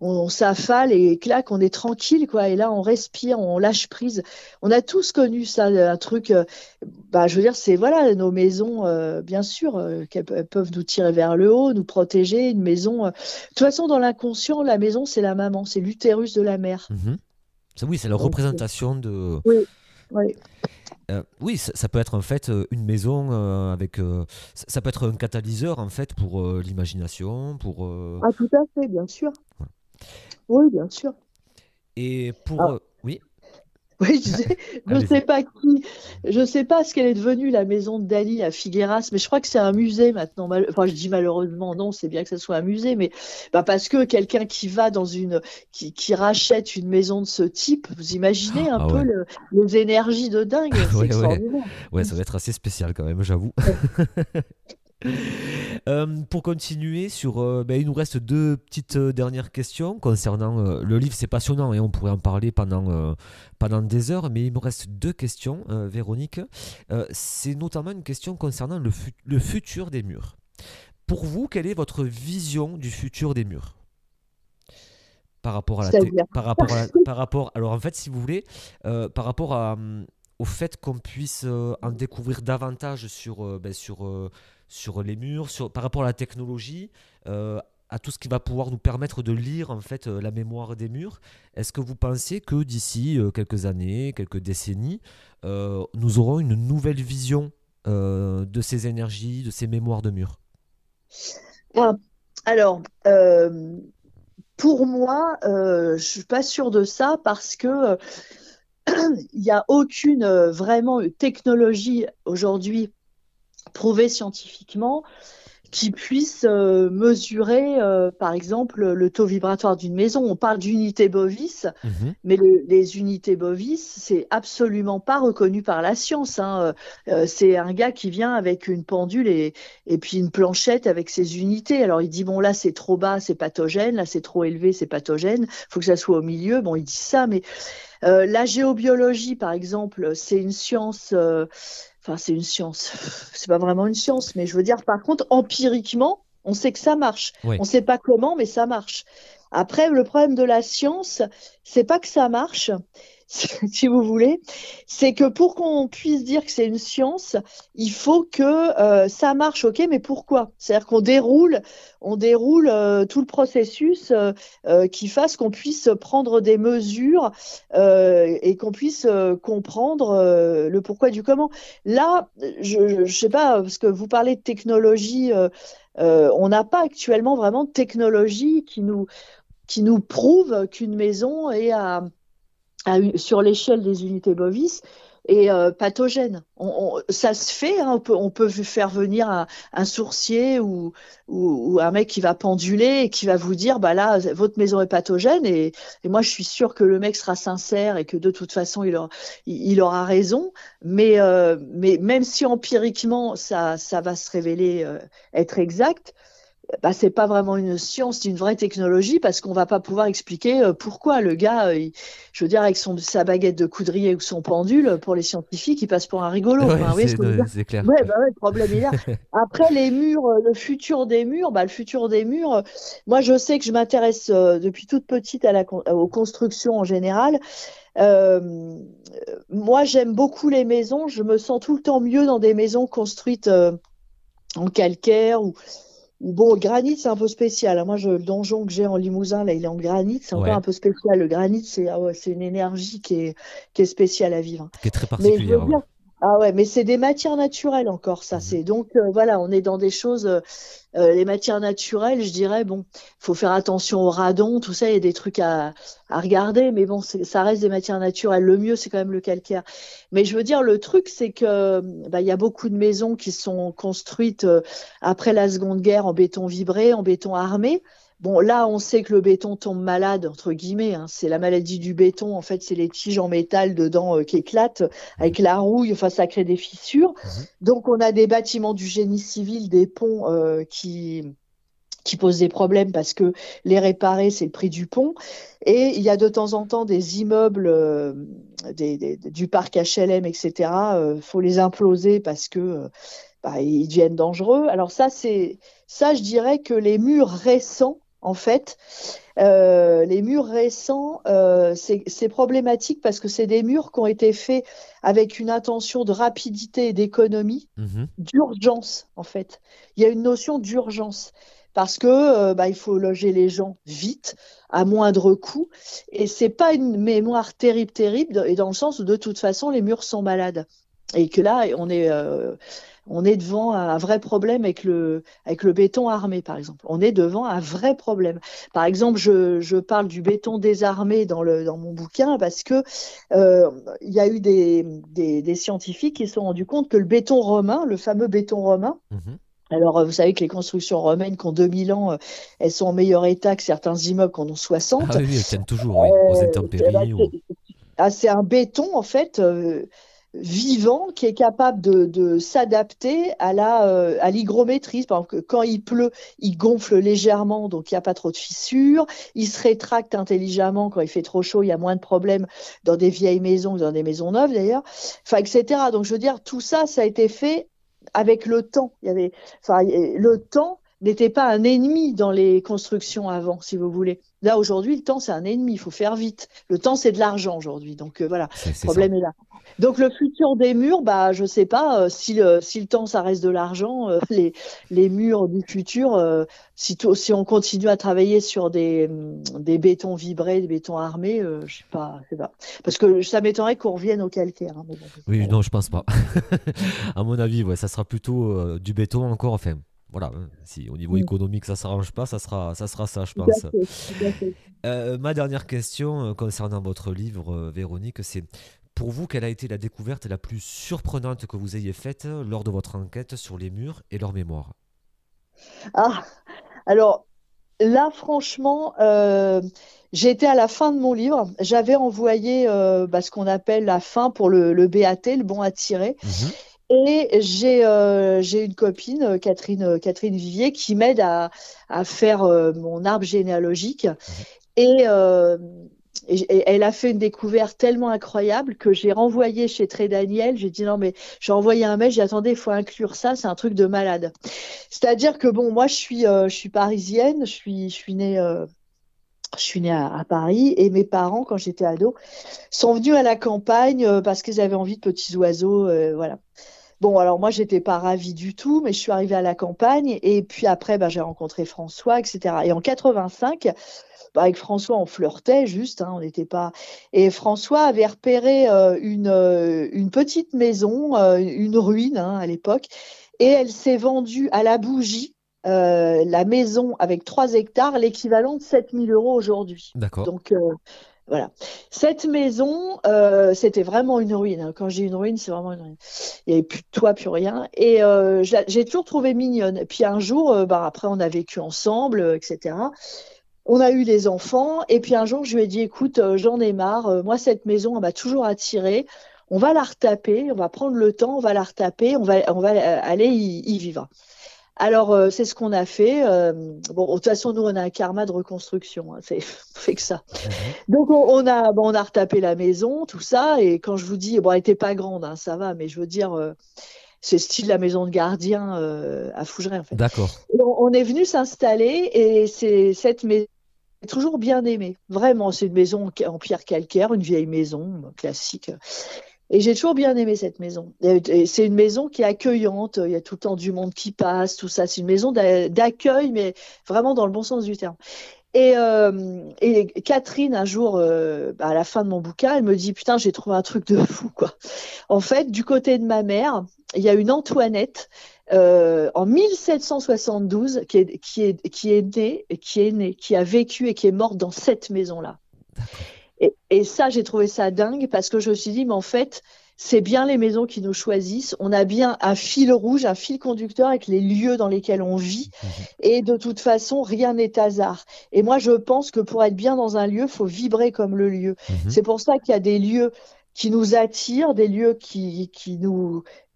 on s'affale et clac, on est tranquille, quoi. Et là, on respire, on lâche prise. On a tous connu ça, un truc. Je veux dire, c'est voilà, nos maisons, bien sûr, elles peuvent nous tirer vers le haut, nous protéger. Une maison. De toute façon, dans l'inconscient, la maison, c'est la maman, c'est l'utérus de la mère. Mhm. Oui, c'est la Donc, représentation de. oui, oui. Oui, ça peut être en fait une maison avec. Ça peut être un catalyseur en fait pour l'imagination, pour. Ah, tout à fait, bien sûr. Voilà. Oui, bien sûr. Et pour. Ah, Oui, oui, je allez-y. sais pas qui, je sais pas ce qu'elle est devenue, la maison de Dali à Figueras, mais je crois que c'est un musée maintenant. Enfin, je dis malheureusement, non, c'est bien que ce soit un musée, mais parce que quelqu'un qui va qui rachète une maison de ce type, vous imaginez un Ah peu ouais. les énergies de dingue, c'est Ouais, ouais. extraordinaire. Ouais, ça va être assez spécial quand même, j'avoue. Pour continuer sur, il nous reste deux petites dernières questions concernant le livre. C'est passionnant et on pourrait en parler pendant des heures, mais il me reste deux questions, Véronique. C'est notamment une question concernant le futur des murs. Pour vous, quelle est votre vision du futur des murs par rapport à la C'est-à-dire, par rapport alors en fait si vous voulez par rapport au fait qu'on puisse en découvrir davantage sur les murs par rapport à la technologie, à tout ce qui va pouvoir nous permettre de lire en fait la mémoire des murs. Est-ce que vous pensez que d'ici quelques années, quelques décennies, nous aurons une nouvelle vision de ces énergies, de ces mémoires de murs? ah, alors, pour moi, je suis pas sûre de ça parce que il n'y a aucune vraiment technologie aujourd'hui prouvée scientifiquement qui puisse mesurer, par exemple, le taux vibratoire d'une maison. On parle d'unités bovis, Mhm. mais les unités bovis, c'est absolument pas reconnu par la science, hein. C'est un gars qui vient avec une pendule et puis une planchette avec ses unités. Alors il dit, bon, là c'est trop bas, c'est pathogène, là c'est trop élevé, c'est pathogène, faut que ça soit au milieu. Bon, il dit ça, mais la géobiologie, par exemple, c'est une science. Enfin, c'est une science. C'est pas vraiment une science, mais je veux dire, par contre, empiriquement, on sait que ça marche. Ouais, On sait pas comment, mais ça marche. Après, le problème de la science, c'est pas que ça marche, si vous voulez, c'est que pour qu'on puisse dire que c'est une science, il faut que ça marche, ok, mais pourquoi? C'est-à-dire on déroule tout le processus qui fasse qu'on puisse prendre des mesures et qu'on puisse comprendre le pourquoi du comment. Là, je sais pas, parce que vous parlez de technologie, on n'a pas actuellement vraiment de technologie qui nous prouve qu'une maison est sur l'échelle des unités bovis et pathogène. Ça se fait, hein, on peut faire venir un sourcier ou un mec qui va penduler et qui va vous dire, bah là, votre maison est pathogène et moi je suis sûre que le mec sera sincère et que de toute façon il aura raison. Mais même si empiriquement ça va se révéler être exact, c'est pas vraiment une science, c'est une vraie technologie parce qu'on va pas pouvoir expliquer pourquoi le gars, je veux dire, avec sa baguette de coudrier ou son pendule, pour les scientifiques, il passe pour un rigolo. Enfin, ouais, vous voyez ce que je veux dire? c'est clair. Ouais, ouais, le problème est là. Après, les murs, le futur des murs, moi, je sais que je m'intéresse depuis toute petite aux constructions en général. Euh, Moi, j'aime beaucoup les maisons. Je me sens tout le temps mieux dans des maisons construites en calcaire ou bon, le granit, c'est un peu spécial, hein. Moi, le donjon que j'ai en Limousin, là, il est en granit. C'est encore Ouais, un peu spécial. Le granit, c'est une énergie qui est spéciale à vivre, hein. qui est très Mais je veux particulière, ouais. dire, ah ouais, mais c'est des matières naturelles encore, ça. Mhm. C'est donc, voilà, on est dans des choses, les matières naturelles, je dirais, bon, faut faire attention au radon, tout ça, il y a des trucs à regarder, mais bon, ça reste des matières naturelles. Le mieux, c'est quand même le calcaire. Mais je veux dire, le truc, c'est que, il y a beaucoup de maisons qui sont construites après la Seconde Guerre en béton vibré, en béton armé. Bon, là, on sait que le béton tombe malade, entre guillemets, hein. C'est la maladie du béton. En fait, c'est les tiges en métal dedans qui éclatent Mhm. avec la rouille. Enfin, ça crée des fissures. Mhm. Donc, on a des bâtiments du génie civil, des ponts qui posent des problèmes parce que les réparer, c'est le prix du pont. Et il y a de temps en temps des immeubles du parc HLM, etc. Faut les imploser parce que ils deviennent dangereux. Alors ça, je dirais que les murs récents en fait, les murs récents, c'est problématique parce que c'est des murs qui ont été faits avec une intention de rapidité et d'économie, Mhm. d'urgence, en fait. Il y a une notion d'urgence parce que il faut loger les gens vite, à moindre coût. Et c'est pas une mémoire terrible, terrible, et dans le sens où de toute façon, les murs sont malades. Et que là, on est devant un vrai problème avec le béton armé, par exemple. On est devant un vrai problème. Par exemple, je parle du béton désarmé dans mon bouquin parce que il y a eu des scientifiques qui se sont rendus compte que le béton romain, le fameux béton romain, Mhm. alors vous savez que les constructions romaines qui ont 2000 ans, elles sont en meilleur état que certains immeubles qui en ont Ah 60. oui, oui, elles tiennent toujours, oui, aux intempéries. C'est un béton, en fait, vivant qui est capable de s'adapter à l'hygrométrie. Par exemple, quand il pleut, il gonfle légèrement, donc il n'y a pas trop de fissures. Il se rétracte intelligemment quand il fait trop chaud, il y a moins de problèmes dans des vieilles maisons que dans des maisons neuves d'ailleurs. Enfin, etc. Donc je veux dire, tout ça, ça a été fait avec le temps. Le temps n'était pas un ennemi dans les constructions avant, si vous voulez. Là, aujourd'hui, le temps, c'est un ennemi. Il faut faire vite. Le temps, c'est de l'argent aujourd'hui. Donc, voilà, le C'est ça. problème est là. Donc, le futur des murs, je sais pas si le temps, ça reste de l'argent. Les murs du futur, si on continue à travailler sur des bétons vibrés, des bétons armés, je sais pas. Parce que ça m'étonnerait qu'on revienne au calcaire, hein, mais bon, Oui, voilà. non, je pense pas. À mon avis, ouais, ça sera plutôt du béton encore. Enfin, voilà, hein, si au niveau Mm. économique ça s'arrange pas, ça sera ça, je Tout à pense. fait, tout à fait. Ma dernière question concernant votre livre, Véronique, c'est pour vous, quelle a été la découverte la plus surprenante que vous ayez faite lors de votre enquête sur les murs et leur mémoire? Ah, alors là, franchement, j'étais à la fin de mon livre. J'avais envoyé ce qu'on appelle la fin pour le BAT, le bon à tirer. Mhm. Et j'ai une copine, Catherine Vivier, qui m'aide à faire mon arbre généalogique. Mhm. Et, euh, et elle a fait une découverte tellement incroyable que j'ai renvoyé chez Très Daniel. J'ai dit non, mais j'ai envoyé un mail. J'ai dit attendez, il faut inclure ça. C'est un truc de malade. C'est-à-dire que bon, moi, je suis parisienne. Je suis née à Paris et mes parents, quand j'étais ado, sont venus à la campagne parce qu'ils avaient envie de petits oiseaux. Voilà. Bon, alors moi, j'étais pas ravie du tout, mais je suis arrivée à la campagne et puis après, j'ai rencontré François, etc. Et en 85, avec François, on flirtait juste, hein, on n'était pas. Et François avait repéré une petite maison, une ruine hein, à l'époque, et elle s'est vendue à la bougie, la maison avec 3 hectares, l'équivalent de 7 000 € aujourd'hui. D'accord. Donc, voilà. Cette maison, c'était vraiment une ruine, hein. Quand j'ai une ruine, c'est vraiment une ruine. Il n'y avait plus de toit, plus rien. Et j'ai toujours trouvé mignonne. Puis un jour, après, on a vécu ensemble, etc. On a eu des enfants. Et puis un jour, je lui ai dit, écoute, j'en ai marre. Moi, cette maison, elle m'a toujours attirée. On va la retaper. On va prendre le temps. On va la retaper. On va aller y vivre. Alors, c'est ce qu'on a fait. Bon, de toute façon, nous, on a un karma de reconstruction, hein. On fait que ça. Mhm. Donc on a retapé la maison, tout ça, et quand je vous dis, bon, elle était pas grande, hein, ça va, mais je veux dire, c'est style la maison de gardien à Fougeray en fait. D'accord. Et on est venu s'installer et c'est cette maison j'ai toujours bien aimée. Vraiment, c'est une maison en pierre calcaire, une vieille maison classique. Et j'ai toujours bien aimé cette maison. Et c'est une maison qui est accueillante. Il y a tout le temps du monde qui passe, tout ça. C'est une maison d'accueil, mais vraiment dans le bon sens du terme. Et Catherine, un jour, à la fin de mon bouquin, elle me dit, putain, j'ai trouvé un truc de fou, quoi. En fait, du côté de ma mère, il y a une Antoinette en 1772 qui a vécu et qui est morte dans cette maison-là. D'accord. Et ça, j'ai trouvé ça dingue parce que je me suis dit, mais en fait, c'est bien les maisons qui nous choisissent. On a bien un fil rouge, un fil conducteur avec les lieux dans lesquels on vit. Mhm. Et de toute façon, rien n'est hasard. Et moi, je pense que pour être bien dans un lieu, il faut vibrer comme le lieu. Mhm. C'est pour ça qu'il y a des lieux qui nous attirent, des lieux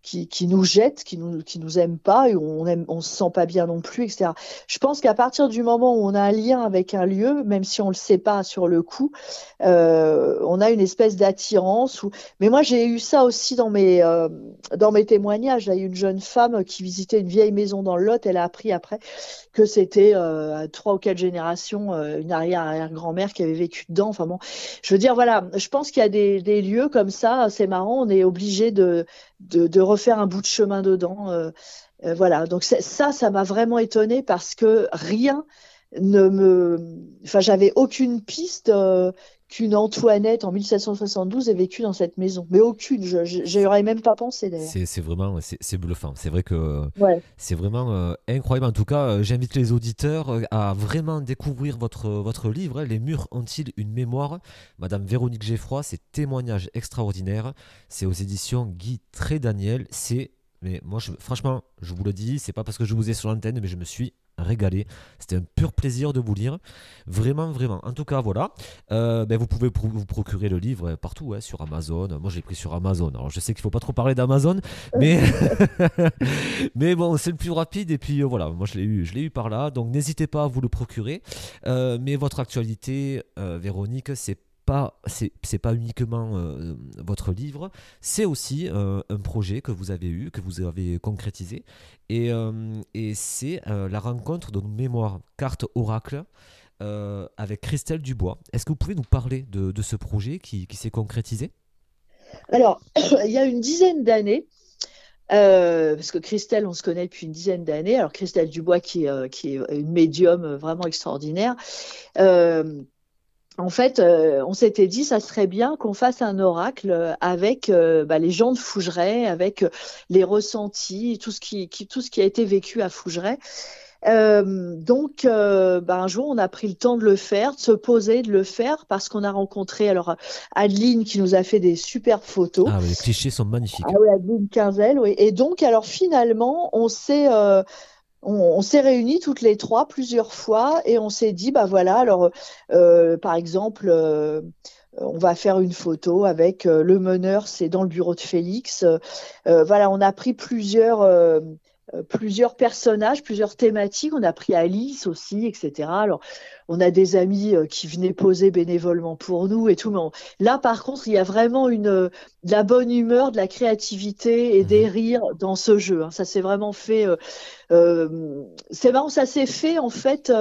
qui nous jettent, qui nous aiment pas, et on se sent pas bien non plus, etc. Je pense qu'à partir du moment où on a un lien avec un lieu, même si on le sait pas sur le coup, on a une espèce d'attirance. Mais moi, j'ai eu ça aussi dans mes témoignages. Il y a eu une jeune femme qui visitait une vieille maison dans le Lot. Elle a appris après que c'était à 3 ou 4 générations, une arrière-grand-mère qui avait vécu dedans. Enfin bon, je veux dire, voilà, je pense qu'il y a des lieux comme ça, c'est marrant, on est obligé de refaire un bout de chemin dedans. Voilà, donc ça m'a vraiment étonnée parce que rien ne me... Enfin, j'avais aucune piste qu'une Antoinette en 1772 ait vécu dans cette maison. Mais aucune, j'y aurais même pas pensé d'ailleurs. C'est vraiment c'est bluffant. C'est vrai que Ouais. c'est vraiment incroyable. En tout cas, j'invite les auditeurs à vraiment découvrir votre livre, hein. Les murs ont-ils une mémoire? Madame Véronique Geffroy, c'est témoignages extraordinaires. C'est aux éditions Guy Trédaniel. Mais moi, franchement, je vous le dis, c'est pas parce que je vous ai sur l'antenne, mais je me suis régalé. C'était un pur plaisir de vous lire. Vraiment, vraiment. En tout cas, voilà. Vous pouvez vous procurer le livre partout, hein, sur Amazon. Moi, je l'ai pris sur Amazon. Alors, je sais qu'il ne faut pas trop parler d'Amazon, mais, mais bon, c'est le plus rapide. Et puis, voilà, moi, je l'ai eu par là. Donc, n'hésitez pas à vous le procurer. Mais votre actualité, Véronique, c'est pas uniquement votre livre, c'est aussi un projet que vous avez eu, que vous avez concrétisé, et c'est la rencontre de nos mémoires cartes oracle avec Christelle Dubois. Est-ce que vous pouvez nous parler de ce projet qui s'est concrétisé? Alors, il y a une dizaine d'années, parce que Christelle, on se connaît depuis une dizaine d'années. Alors, Christelle Dubois, qui est une médium vraiment extraordinaire. Euh, En fait, on s'était dit, ça serait bien qu'on fasse un oracle avec les gens de Fougeray, avec les ressentis, tout ce qui a été vécu à Fougeray. Un jour, on a pris le temps de le faire, de se poser, de le faire, parce qu'on a rencontré alors Adeline qui nous a fait des super photos. Ah, les clichés sont Ah magnifiques. oui, Adeline Quinzel, oui. Et donc, alors finalement, on s'est réunis toutes les trois plusieurs fois et on s'est dit, bah voilà, alors par exemple, on va faire une photo avec le meneur, c'est dans le bureau de Félix. Voilà, on a pris plusieurs personnages, plusieurs thématiques. On a pris Alice aussi, etc. Alors, on a des amis qui venaient poser bénévolement pour nous et tout. Là, par contre, il y a vraiment de la bonne humeur, de la créativité et des Mhm. rires dans ce jeu, hein. Ça s'est vraiment fait. C'est marrant, ça s'est fait en fait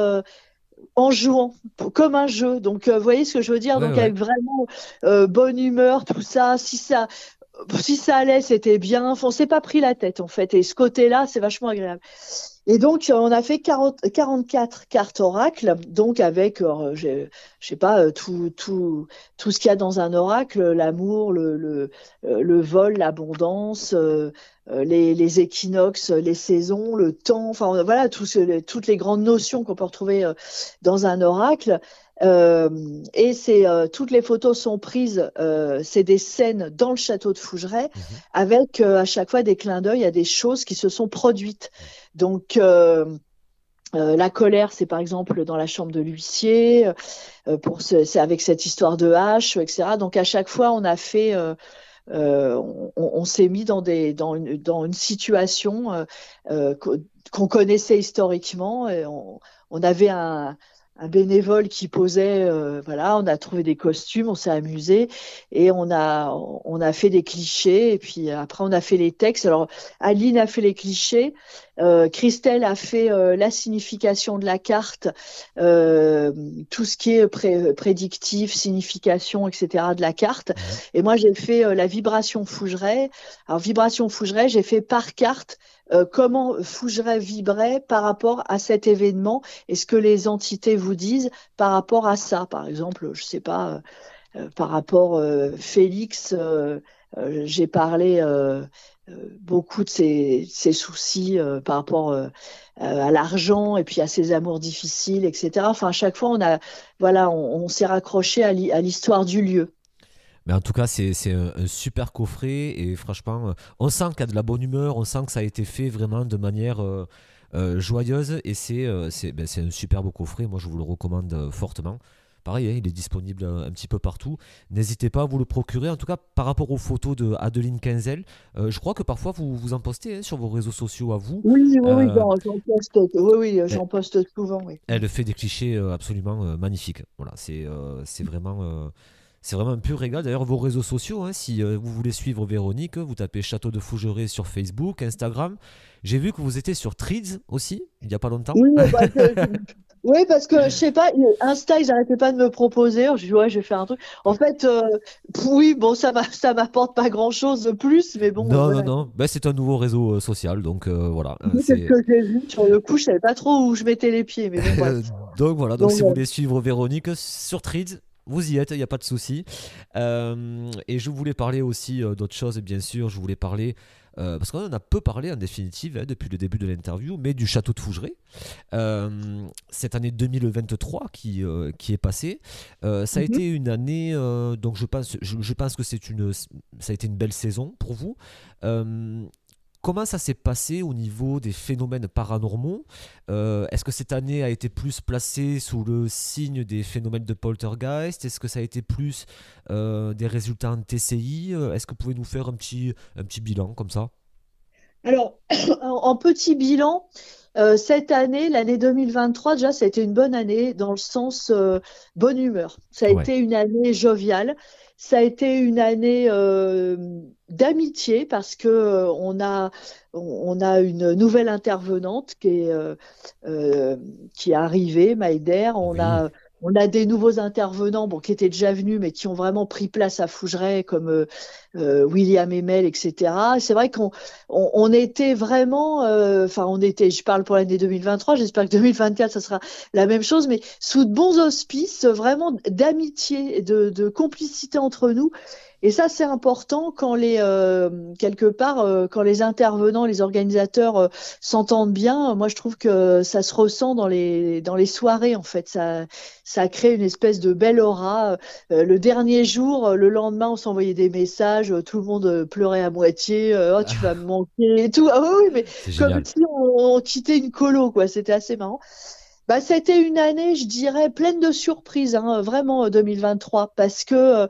en jouant, comme un jeu. Donc, vous voyez ce que je veux dire? Ouais, Donc, ouais. avec vraiment bonne humeur, tout ça. Si ça allait, c'était bien. Enfin, on s'est pas pris la tête, en fait. Et ce côté-là, c'est vachement agréable. Et donc, on a fait 44 cartes oracle, donc avec, je sais pas, tout ce qu'il y a dans un oracle, l'amour, le vol, l'abondance, les équinoxes, les saisons, le temps, enfin voilà, toutes les grandes notions qu'on peut retrouver dans un oracle. Toutes les photos sont prises, c'est des scènes dans le château de Fougeray, Mhm. avec à chaque fois des clins d'œil à des choses qui se sont produites. Donc, la colère, c'est par exemple dans la chambre de l'huissier, c'est avec cette histoire de hache, etc. Donc à chaque fois, on a fait, on s'est mis dans une situation qu'on connaissait historiquement. Et on avait un bénévole qui posait, voilà, on a trouvé des costumes, on s'est amusé et on a fait des clichés et puis après on a fait les textes. Alors Aline a fait les clichés, Christelle a fait la signification de la carte, euh, tout ce qui est prédictif, signification, etc. de la carte. Mhm. Et moi j'ai fait la vibration Fougeray. Alors vibration Fougeray, j'ai fait par carte comment Fougeray vibrait par rapport à cet événement et ce que les entités vous disent par rapport à ça. Par exemple, je sais pas, par rapport Félix, j'ai parlé beaucoup de ses soucis par rapport à l'argent et puis à ses amours difficiles, etc. Enfin, à chaque fois, on s'est raccroché à l'histoire du lieu. Mais en tout cas, c'est un super coffret et franchement, on sent qu'il y a de la bonne humeur, on sent que ça a été fait vraiment de manière joyeuse et c'est un super beau coffret. Moi, je vous le recommande fortement pareil, hein, il est disponible un petit peu partout. N'hésitez pas à vous le procurer. En tout cas, par rapport aux photos de Adeline Quinzel, je crois que parfois vous en postez, hein, sur vos réseaux sociaux à vous. Oui, oui, oui, Euh, j'en poste, oui, oui, elle, j'en poste souvent, oui. elle fait des clichés absolument magnifiques. Voilà, c'est vraiment un pur régal. D'ailleurs, vos réseaux sociaux, hein, si vous voulez suivre Véronique, vous tapez Château de Fougeray sur Facebook, Instagram. J'ai vu que vous étiez sur Threads aussi, il n'y a pas longtemps. Oui, bah, oui, parce que je sais pas, Insta, ils n'arrêtaient pas de me proposer. Je dis ouais, je vais faire un truc. En fait, oui, bon, ça m'apporte pas grand-chose de plus, mais bon, Non, non, voilà. non. Ben, c'est un nouveau réseau social, donc voilà. C'est ce que j'ai vu sur le coup. Je savais pas trop où je mettais les pieds, mais bon, bref. Donc voilà, donc Donc, si vous voulez suivre Véronique sur Threads, vous y êtes, il n'y a pas de souci. Et je voulais parler aussi d'autres choses, bien sûr. Je voulais parler, parce qu'on en a peu parlé en définitive, hein, depuis le début de l'interview, mais du château de Fougeray. Cette année 2023 qui est passée, ça a mhm. été une année, donc je pense que ça a été une belle saison pour vous. Euh, Comment ça s'est passé au niveau des phénomènes paranormaux? Est-ce que cette année a été plus placée sous le signe des phénomènes de poltergeist? Est-ce que ça a été plus des résultats en TCI? Est-ce que vous pouvez nous faire un petit bilan comme ça? Alors, en petit bilan, cette année, l'année 2023, déjà, ça a été une bonne année dans le sens bonne humeur. Ça a Ouais. été une année joviale. Ça a été une année d'amitié parce que on a une nouvelle intervenante qui est arrivée, Maïder. Oui. On a des nouveaux intervenants, bon, qui étaient déjà venus, mais qui ont vraiment pris place à Fougeray, comme William Emel, etc. C'est vrai on était vraiment, enfin, je parle pour l'année 2023, j'espère que 2024, ça sera la même chose, mais sous de bons auspices, vraiment d'amitié, de complicité entre nous. Et ça, c'est important quand quelque part, quand les intervenants, les organisateurs s'entendent bien. Moi, je trouve que ça se ressent dans les soirées, en fait. Ça crée une espèce de belle aura. Le dernier jour, le lendemain, on s'envoyait des messages, tout le monde pleurait à moitié, oh, tu vas me manquer et tout. Ah oui, oui, mais C'est comme génial. si on quittait une colo, quoi. C'était assez marrant. Bah, c'était une année, je dirais, pleine de surprises, hein, vraiment 2023, parce que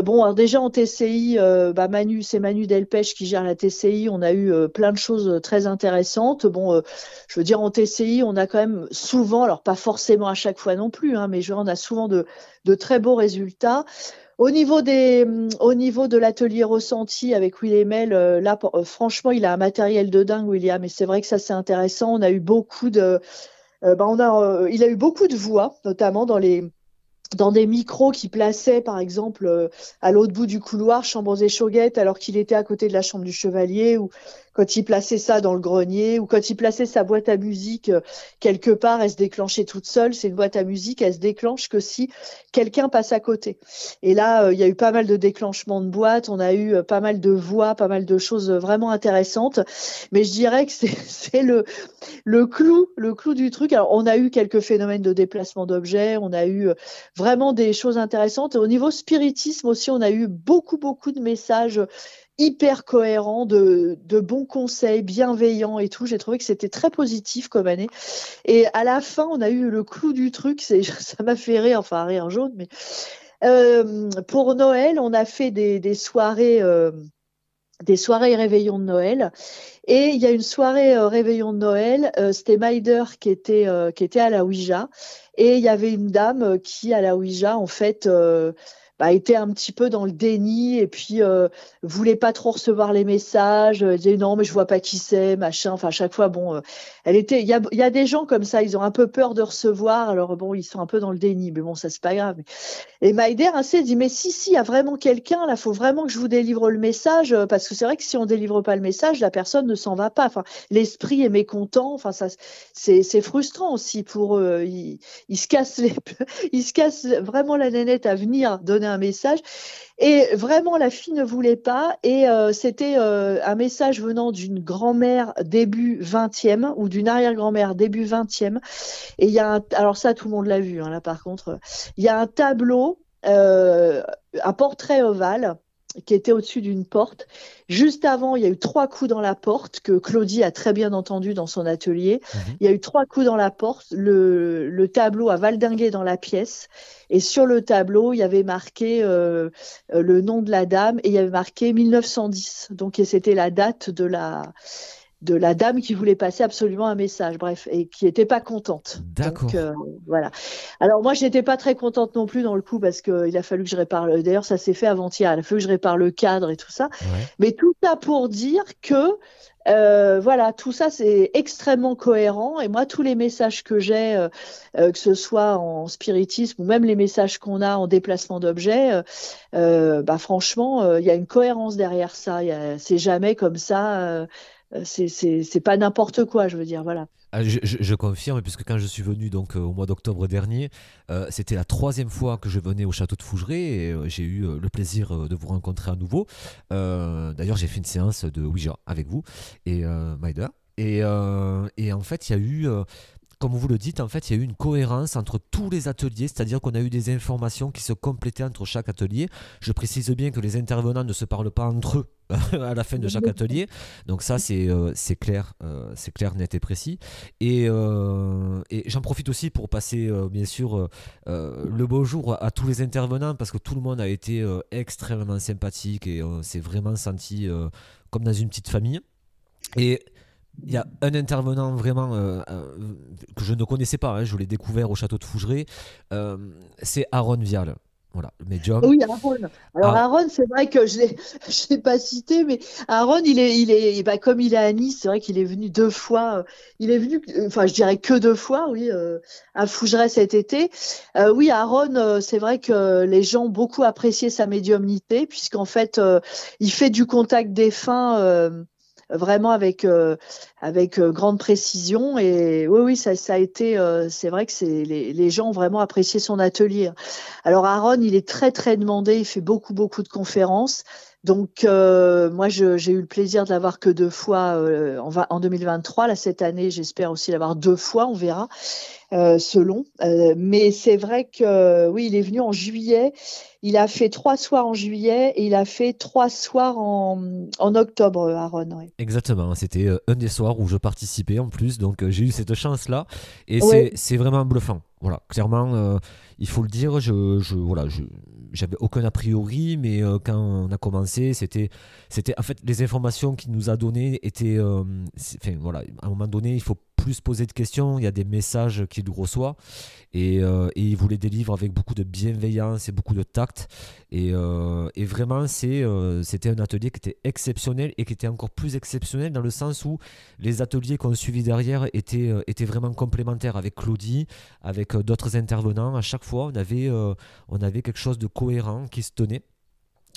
bon, alors déjà en TCI, bah c'est Manu Delpech qui gère la TCI. On a eu plein de choses très intéressantes. Bon, je veux dire en TCI, on a quand même souvent, alors pas forcément à chaque fois non plus, hein, mais on a souvent de très beaux résultats. Au niveau de l'atelier ressenti avec William Mel, là, franchement, il a un matériel de dingue, William, et c'est vrai que ça, c'est intéressant. On a eu beaucoup il a eu beaucoup de voix, notamment dans des micros qui plaçaient, par exemple, à l'autre bout du couloir, Chambres et Chauguettes, alors qu'il était à côté de la chambre du chevalier, ou quand il plaçait ça dans le grenier, ou quand il plaçait sa boîte à musique quelque part, elle se déclenchait toute seule. C'est une boîte à musique, elle se déclenche que si quelqu'un passe à côté. Et là, il y a eu pas mal de déclenchements de boîtes, on a eu pas mal de voix, pas mal de choses vraiment intéressantes. Mais je dirais que c'est le clou du truc. Alors, on a eu quelques phénomènes de déplacement d'objets, on a eu vraiment des choses intéressantes. Et au niveau spiritisme aussi, on a eu beaucoup de messages hyper cohérents, de bons conseils, bienveillants et tout. J'ai trouvé que c'était très positif comme année. Et à la fin, on a eu le clou du truc. Ça m'a fait rire, enfin rire jaune, mais pour Noël, on a fait des soirées réveillon de Noël. Et il y a une soirée réveillon de Noël, c'était Maïder qui était à la Ouija. Et il y avait une dame qui, à la Ouija, en fait, bah, était un petit peu dans le déni et puis voulait pas trop recevoir les messages. Elle disait non, mais je vois pas qui c'est, machin. Enfin, à chaque fois, bon, il y a des gens comme ça, ils ont un peu peur de recevoir. Alors bon, ils sont un peu dans le déni, mais bon, ça c'est pas grave. Et Maïder ainsi dit mais si, il y a vraiment quelqu'un là, faut vraiment que je vous délivre le message parce que c'est vrai que si on délivre pas le message, la personne ne s'en va pas. Enfin, l'esprit est mécontent. Enfin, ça, c'est frustrant aussi pour eux. Ils se cassent ils se cassent vraiment la nénette à venir donner un message. Et vraiment, la fille ne voulait pas. Et c'était un message venant d'une grand-mère début 20e ou d'une arrière-grand-mère début 20e. Et il y a alors ça, tout le monde l'a vu, hein, là par contre. Il y a un tableau, un portrait ovale qui était au-dessus d'une porte. Juste avant, il y a eu 3 coups dans la porte que Claudie a très bien entendu dans son atelier. Mhm. Il y a eu 3 coups dans la porte. Le tableau a valdingué dans la pièce. Et sur le tableau, il y avait marqué le nom de la dame et il y avait marqué 1910. Donc, et c'était la date de la dame qui voulait passer absolument un message, bref, et qui n'était pas contente. Donc, D'accord. voilà. Alors, moi, je n'étais pas très contente non plus dans le coup parce qu'il a fallu que je répare. D'ailleurs, ça s'est fait avant-hier. Il a fallu que je répare le cadre et tout ça. Ouais. Mais tout ça pour dire que, voilà, tout ça, c'est extrêmement cohérent. Et moi, tous les messages que j'ai, que ce soit en spiritisme ou même les messages qu'on a en déplacement d'objets, bah, franchement, il y a une cohérence derrière ça. C'est jamais comme ça. C'est pas n'importe quoi, je veux dire, voilà. Ah, je confirme, puisque quand je suis venu donc au mois d'octobre dernier, c'était la troisième fois que je venais au château de Fougeray et j'ai eu le plaisir de vous rencontrer à nouveau. D'ailleurs, j'ai fait une séance de Ouija avec vous et Maïda. Et en fait, il y a eu, comme vous le dites, en fait, il y a eu une cohérence entre tous les ateliers, c'est-à-dire qu'on a eu des informations qui se complétaient entre chaque atelier. Je précise bien que les intervenants ne se parlent pas entre eux à la fin de chaque atelier. Donc ça, c'est clair, net et précis. Et j'en profite aussi pour passer, bien sûr, le bonjour à tous les intervenants parce que tout le monde a été extrêmement sympathique et on s'est vraiment senti comme dans une petite famille. Et il y a un intervenant vraiment que je ne connaissais pas, hein, je l'ai découvert au château de Fougeray, euh, c'est Aaron Vial, voilà, le médium. Oui, Aaron. Alors Ah, Aaron, c'est vrai que je l'ai pas cité, mais Aaron, bah, comme il est à Nice, c'est vrai qu'il est venu 2 fois. Il est venu, enfin, je dirais que 2 fois, oui, à Fougeray cet été. Oui, Aaron, c'est vrai que les gens ont beaucoup apprécié sa médiumnité, puisqu'en fait, il fait du contact défunt. Vraiment avec grande précision et oui oui ça a été c'est vrai que les gens ont vraiment apprécié son atelier. Alors Aaron, il est très très demandé, il fait beaucoup de conférences. Donc moi j'ai eu le plaisir de l'avoir que 2 fois en 2023. Là cette année, j'espère aussi l'avoir 2 fois, on verra selon. Mais c'est vrai que oui, il est venu en juillet. Il a fait 3 soirs en juillet et il a fait 3 soirs en octobre, Aaron. Ouais. exactement, c'était un des soirs où je participais en plus, donc j'ai eu cette chance-là, et Ouais. c'est vraiment bluffant. Voilà, clairement, il faut le dire, voilà, j'avais aucun a priori, mais quand on a commencé, en fait, les informations qu'il nous a données étaient, enfin, voilà, à un moment donné, il faut plus poser de questions, il y a des messages qu'il reçoit, et il vous les délivre avec beaucoup de bienveillance et beaucoup de tact, et vraiment, c'était un atelier qui était exceptionnel et qui était encore plus exceptionnel dans le sens où les ateliers qu'on suivi derrière étaient vraiment complémentaires avec Claudie, avec d'autres intervenants. À chaque fois, on avait quelque chose de cohérent qui se tenait.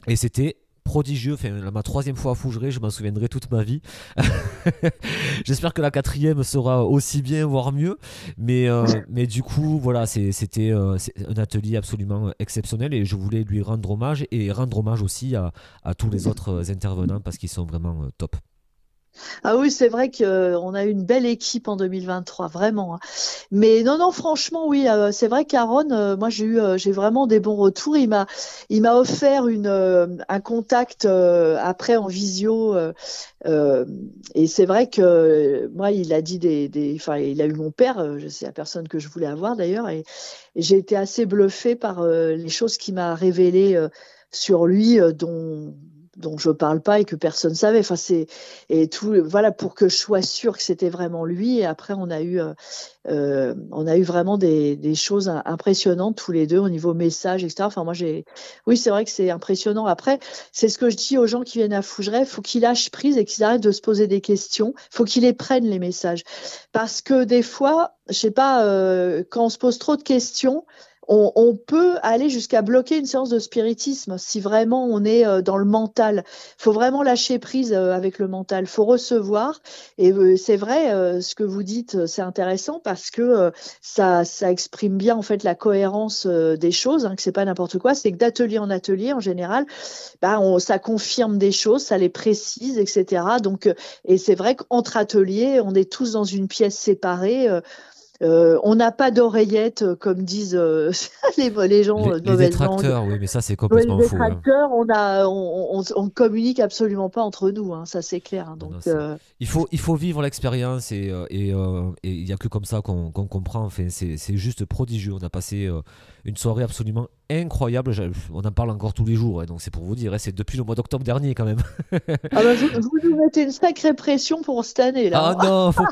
Et c'était prodigieux. Enfin, ma troisième fois à Fougeray, je m'en souviendrai toute ma vie. J'espère que la quatrième sera aussi bien, voire mieux. Mais du coup, voilà, c'est un atelier absolument exceptionnel et je voulais lui rendre hommage et rendre hommage aussi à tous les autres intervenants parce qu'ils sont vraiment top. Ah oui, c'est vrai qu'on a eu une belle équipe en 2023, vraiment, hein. Mais non, non, franchement, oui, c'est vrai qu'Aaron, moi j'ai vraiment des bons retours. Il m'a offert un contact après en visio, euh, et c'est vrai que moi, il a dit enfin, il a eu mon père, c'est la personne que je voulais avoir d'ailleurs, et j'ai été assez bluffée par les choses qu'il m'a révélées sur lui, dont je parle pas et que personne savait. Enfin, et tout, voilà, pour que je sois sûre que c'était vraiment lui. Et après, on a eu vraiment des choses impressionnantes tous les deux au niveau message, etc. Enfin, oui, c'est vrai que c'est impressionnant. Après, c'est ce que je dis aux gens qui viennent à Fougeray, faut qu'ils lâchent prise et qu'ils arrêtent de se poser des questions. Faut qu'ils les prennent les messages, parce que des fois, je sais pas, quand on se pose trop de questions, on peut aller jusqu'à bloquer une séance de spiritisme si vraiment on est dans le mental. Faut vraiment lâcher prise avec le mental. Faut recevoir. Et c'est vrai, ce que vous dites, c'est intéressant parce que ça exprime bien en fait la cohérence des choses, hein, que c'est pas n'importe quoi. C'est que d'atelier en atelier, en général, bah, ça confirme des choses, ça les précise, etc. Donc, et c'est vrai qu'entre ateliers, on est tous dans une pièce séparée. On n'a pas d'oreillettes, comme disent les gens de Les mauvaise langue. détracteurs, oui, mais ça c'est Oui, les complètement faux, hein. détracteurs, on communique absolument pas entre nous, hein, ça c'est clair, hein. Non, Donc, non, il faut vivre l'expérience et il n'y a que comme ça qu'on comprend. Enfin, c'est juste prodigieux. On a passé une soirée absolument incroyable. On en parle encore tous les jours, hein, donc c'est pour vous dire, hein, c'est depuis le mois d'octobre dernier quand même. ah bah, vous nous mettez une sacrée pression pour cette année là, Ah hein. non, Alors là, faut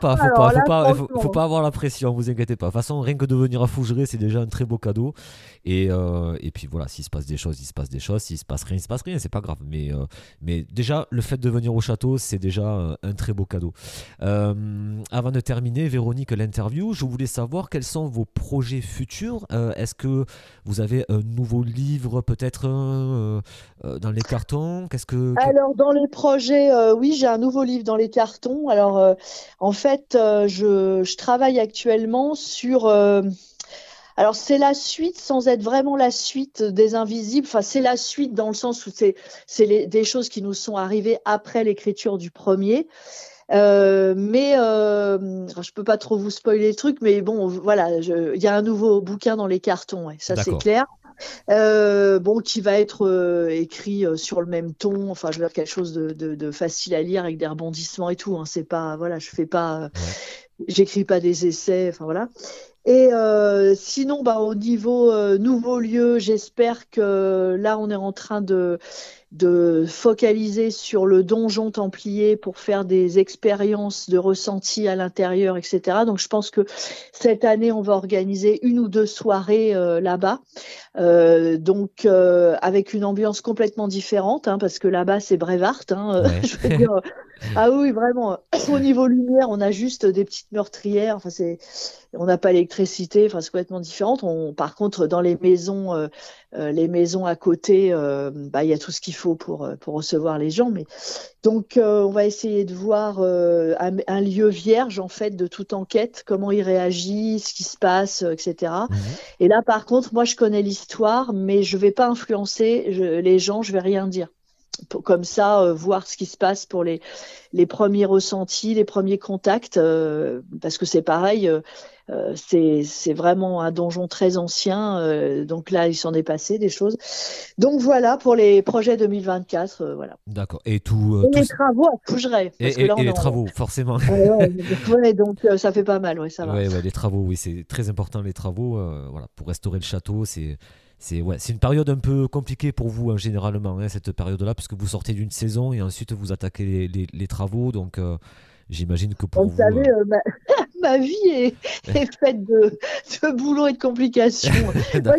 franchement. pas avoir la pression, vous inquiétez pas. De toute façon, rien que de venir à Fougeray, c'est déjà un très beau cadeau. Et puis voilà, s'il se passe des choses, il se passe des choses. S'il se passe rien, il se passe rien, c'est pas grave. Mais déjà, le fait de venir au château, c'est déjà un très beau cadeau. Avant de terminer, Véronique, l'interview, je voulais savoir quels sont vos projets futurs. Est-ce que vous avez un nouveau livre peut-être dans les cartons? Alors, dans les projets, oui, j'ai un nouveau livre dans les cartons. Alors, en fait, je travaille actuellement sur. Alors, c'est la suite sans être vraiment la suite des Invisibles. Enfin, c'est la suite dans le sens où des choses qui nous sont arrivées après l'écriture du premier. Mais je peux pas trop vous spoiler le truc, mais bon, voilà, il y a un nouveau bouquin dans les cartons, ouais, ça c'est D'accord. clair. Bon, qui va être écrit sur le même ton, enfin, je veux dire quelque chose de facile à lire avec des rebondissements et tout, hein. C'est pas, voilà, je fais pas, Ouais. j'écris pas des essais, enfin voilà. Et sinon, bah, au niveau nouveau lieu, j'espère que là, on est en train de focaliser sur le donjon templier pour faire des expériences de ressenti à l'intérieur, etc. Donc, je pense que cette année, on va organiser 1 ou 2 soirées là-bas. Avec une ambiance complètement différente, hein, parce que là-bas, c'est Brevard, hein, Ouais. je veux dire, ah oui, vraiment. Au niveau lumière, on a juste des petites meurtrières. Enfin, on n'a pas l'électricité. Enfin, c'est complètement différent. Par contre, dans les maisons à côté, bah, il y a tout ce qu'il faut pour recevoir les gens. Mais donc, on va essayer de voir un lieu vierge en fait de toute enquête, comment il réagit, ce qui se passe, etc. Mhm. Et là, par contre, moi, je connais l'histoire, mais je vais pas influencer les gens. Je vais rien dire. Comme ça, voir ce qui se passe pour les premiers ressentis, les premiers contacts, parce que c'est pareil, c'est vraiment un donjon très ancien, donc là, il s'en est passé des choses. Donc voilà, pour les projets 2024, voilà. D'accord. Et tout, Et les travaux à Fougeray, parce que là, et on est les en... travaux, forcément. Ouais, donc ça fait pas mal, ouais, ça va. Ouais, ouais, les travaux, oui, c'est très important les travaux. Voilà, pour restaurer le château, c'est une période un peu compliquée pour vous, hein, généralement, hein, cette période-là, parce que vous sortez d'une saison et ensuite vous attaquez les travaux. Donc, j'imagine que pour Vous vous. savez, ma vie est faite de boulot et de complications. Moi,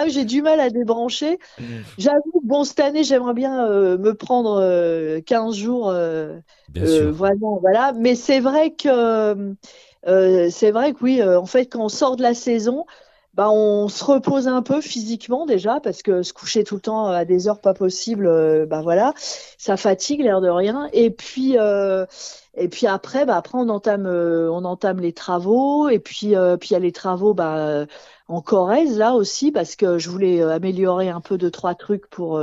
j'ai du mal à débrancher. J'avoue, bon, cette année, j'aimerais bien me prendre 15 jours, Bien sûr. vraiment, voilà. Mais c'est vrai que oui, en fait, quand on sort de la saison, bah, on se repose un peu physiquement déjà, parce que se coucher tout le temps à des heures pas possibles, bah voilà, ça fatigue l'air de rien. Et puis après, bah après on entame les travaux. Et puis il y a les travaux, bah en Corrèze là aussi, parce que je voulais améliorer un peu 2, 3 trucs pour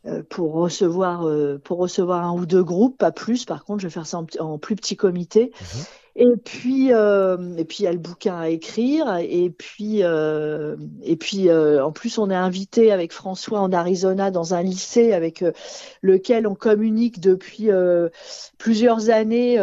recevoir 1 ou 2 groupes, pas plus. Par contre, je vais faire ça en plus petit comité. Mhm. Et puis il y a le bouquin à écrire. Et puis en plus, on est invité avec François en Arizona dans un lycée avec lequel on communique depuis plusieurs années,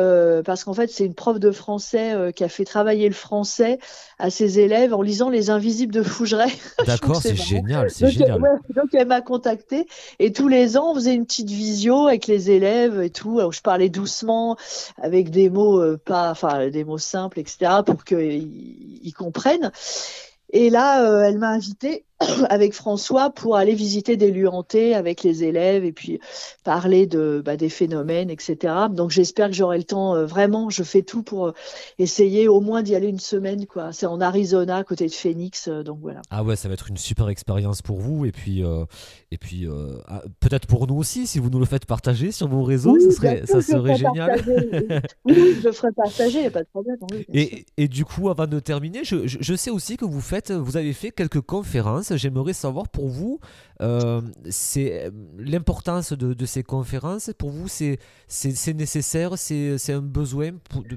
parce qu'en fait, c'est une prof de français qui a fait travailler le français à ses élèves en lisant Les Invisibles de Fougeray. Je trouve que D'accord, c'est c'est marrant. génial, c'est Donc, génial. ouais, donc elle m'a contactée, et tous les ans, on faisait une petite visio avec les élèves et tout. Alors, je parlais doucement avec des mots enfin des mots simples, etc., pour qu'ils comprennent. Et là, elle m'a invitée avec François pour aller visiter des lieux hantés avec les élèves, et puis parler des phénomènes, etc. Donc j'espère que j'aurai le temps. Vraiment, je fais tout pour essayer au moins d'y aller une semaine, quoi. C'est en Arizona, à côté de Phoenix, donc voilà. Ah ouais, ça va être une super expérience pour vous peut-être pour nous aussi, si vous nous le faites partager sur vos réseaux, Oui, bien sûr, ça je le serait ferai génial. partager. Oui, oui, je le ferai partager, il n'y a pas de problème, oui, bien sûr. Et du coup, avant de terminer, je sais aussi que vous avez fait quelques conférences j'aimerais savoir pour vous, c'est l'importance de ces conférences. Pour vous, c'est nécessaire, c'est un besoin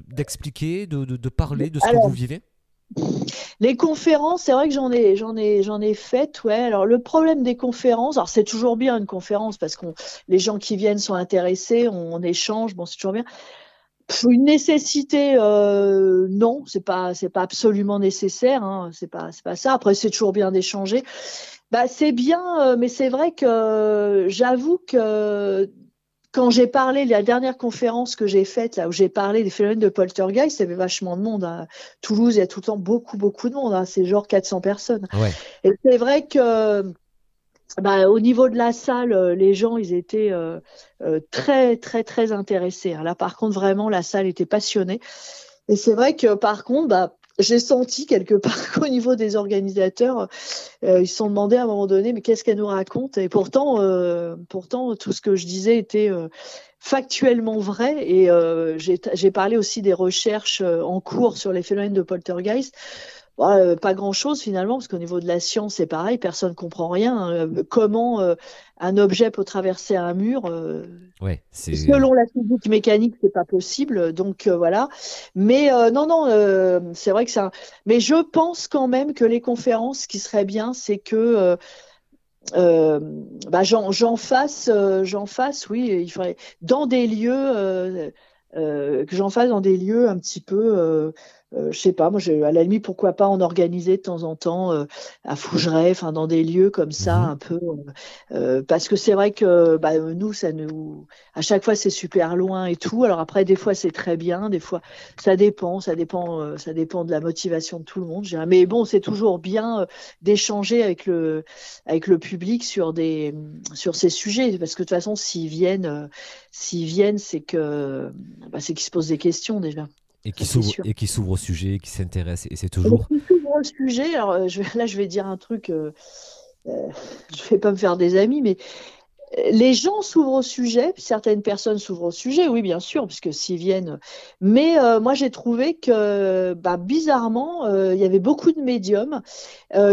d'expliquer, de parler de ce que vous Alors, vivez? les conférences, c'est vrai que j'en ai faites, ouais. Alors, le problème des conférences, alors c'est toujours bien une conférence parce que les gens qui viennent sont intéressés, on échange, bon, c'est toujours bien. Une nécessité, non, c'est pas absolument nécessaire, hein, c'est pas ça. Après, c'est toujours bien d'échanger. Bah, c'est bien, mais c'est vrai que j'avoue que quand j'ai parlé, la dernière conférence que j'ai faite, là où j'ai parlé des phénomènes de poltergeist, il y avait vachement de monde, hein. Toulouse, il y a tout le temps beaucoup, beaucoup de monde, hein. C'est genre 400 personnes. Ouais. Et c'est vrai que bah, au niveau de la salle, les gens, ils étaient très, très, très intéressés, hein. Là, par contre, vraiment, la salle était passionnée. Et c'est vrai que, par contre, bah, j'ai senti quelque part qu'au niveau des organisateurs, ils se sont demandé à un moment donné, mais qu'est-ce qu'elle nous raconte? Et pourtant, tout ce que je disais était factuellement vrai. Et j'ai parlé aussi des recherches en cours sur les phénomènes de poltergeist. Bon, pas grand-chose finalement, parce qu'au niveau de la science, c'est pareil, personne ne comprend rien, hein. Comment un objet peut traverser un mur, Ouais, c'est. selon la physique mécanique, c'est pas possible. Donc voilà. Mais non, non, c'est vrai que ça. Mais je pense quand même que les conférences, ce qui serait bien, c'est que euh, bah, j'en fasse, oui, il faudrait dans des lieux, que j'en fasse dans des lieux un petit peu, je sais pas, moi, à la limite, pourquoi pas en organiser de temps en temps à Fougeray, enfin dans des lieux comme ça, Mhm. un peu, parce que c'est vrai que bah, nous, à chaque fois, c'est super loin et tout. Alors après, des fois, c'est très bien, des fois, ça dépend de la motivation de tout le monde. Je dirais. Mais bon, c'est toujours bien d'échanger avec le public sur ces sujets, parce que de toute façon, s'ils viennent, c'est qu'ils se posent des questions déjà. Ça, c'est sûr. Et qui s'ouvre au sujet, qui s'intéresse, et c'est Et toujours. qui s'ouvre au sujet, alors là, je vais dire un truc, euh, je vais pas me faire des amis, mais les gens s'ouvrent au sujet, certaines personnes s'ouvrent au sujet, oui, bien sûr, parce que s'ils viennent. Mais moi, j'ai trouvé que, bah, bizarrement, il y avait beaucoup de médiums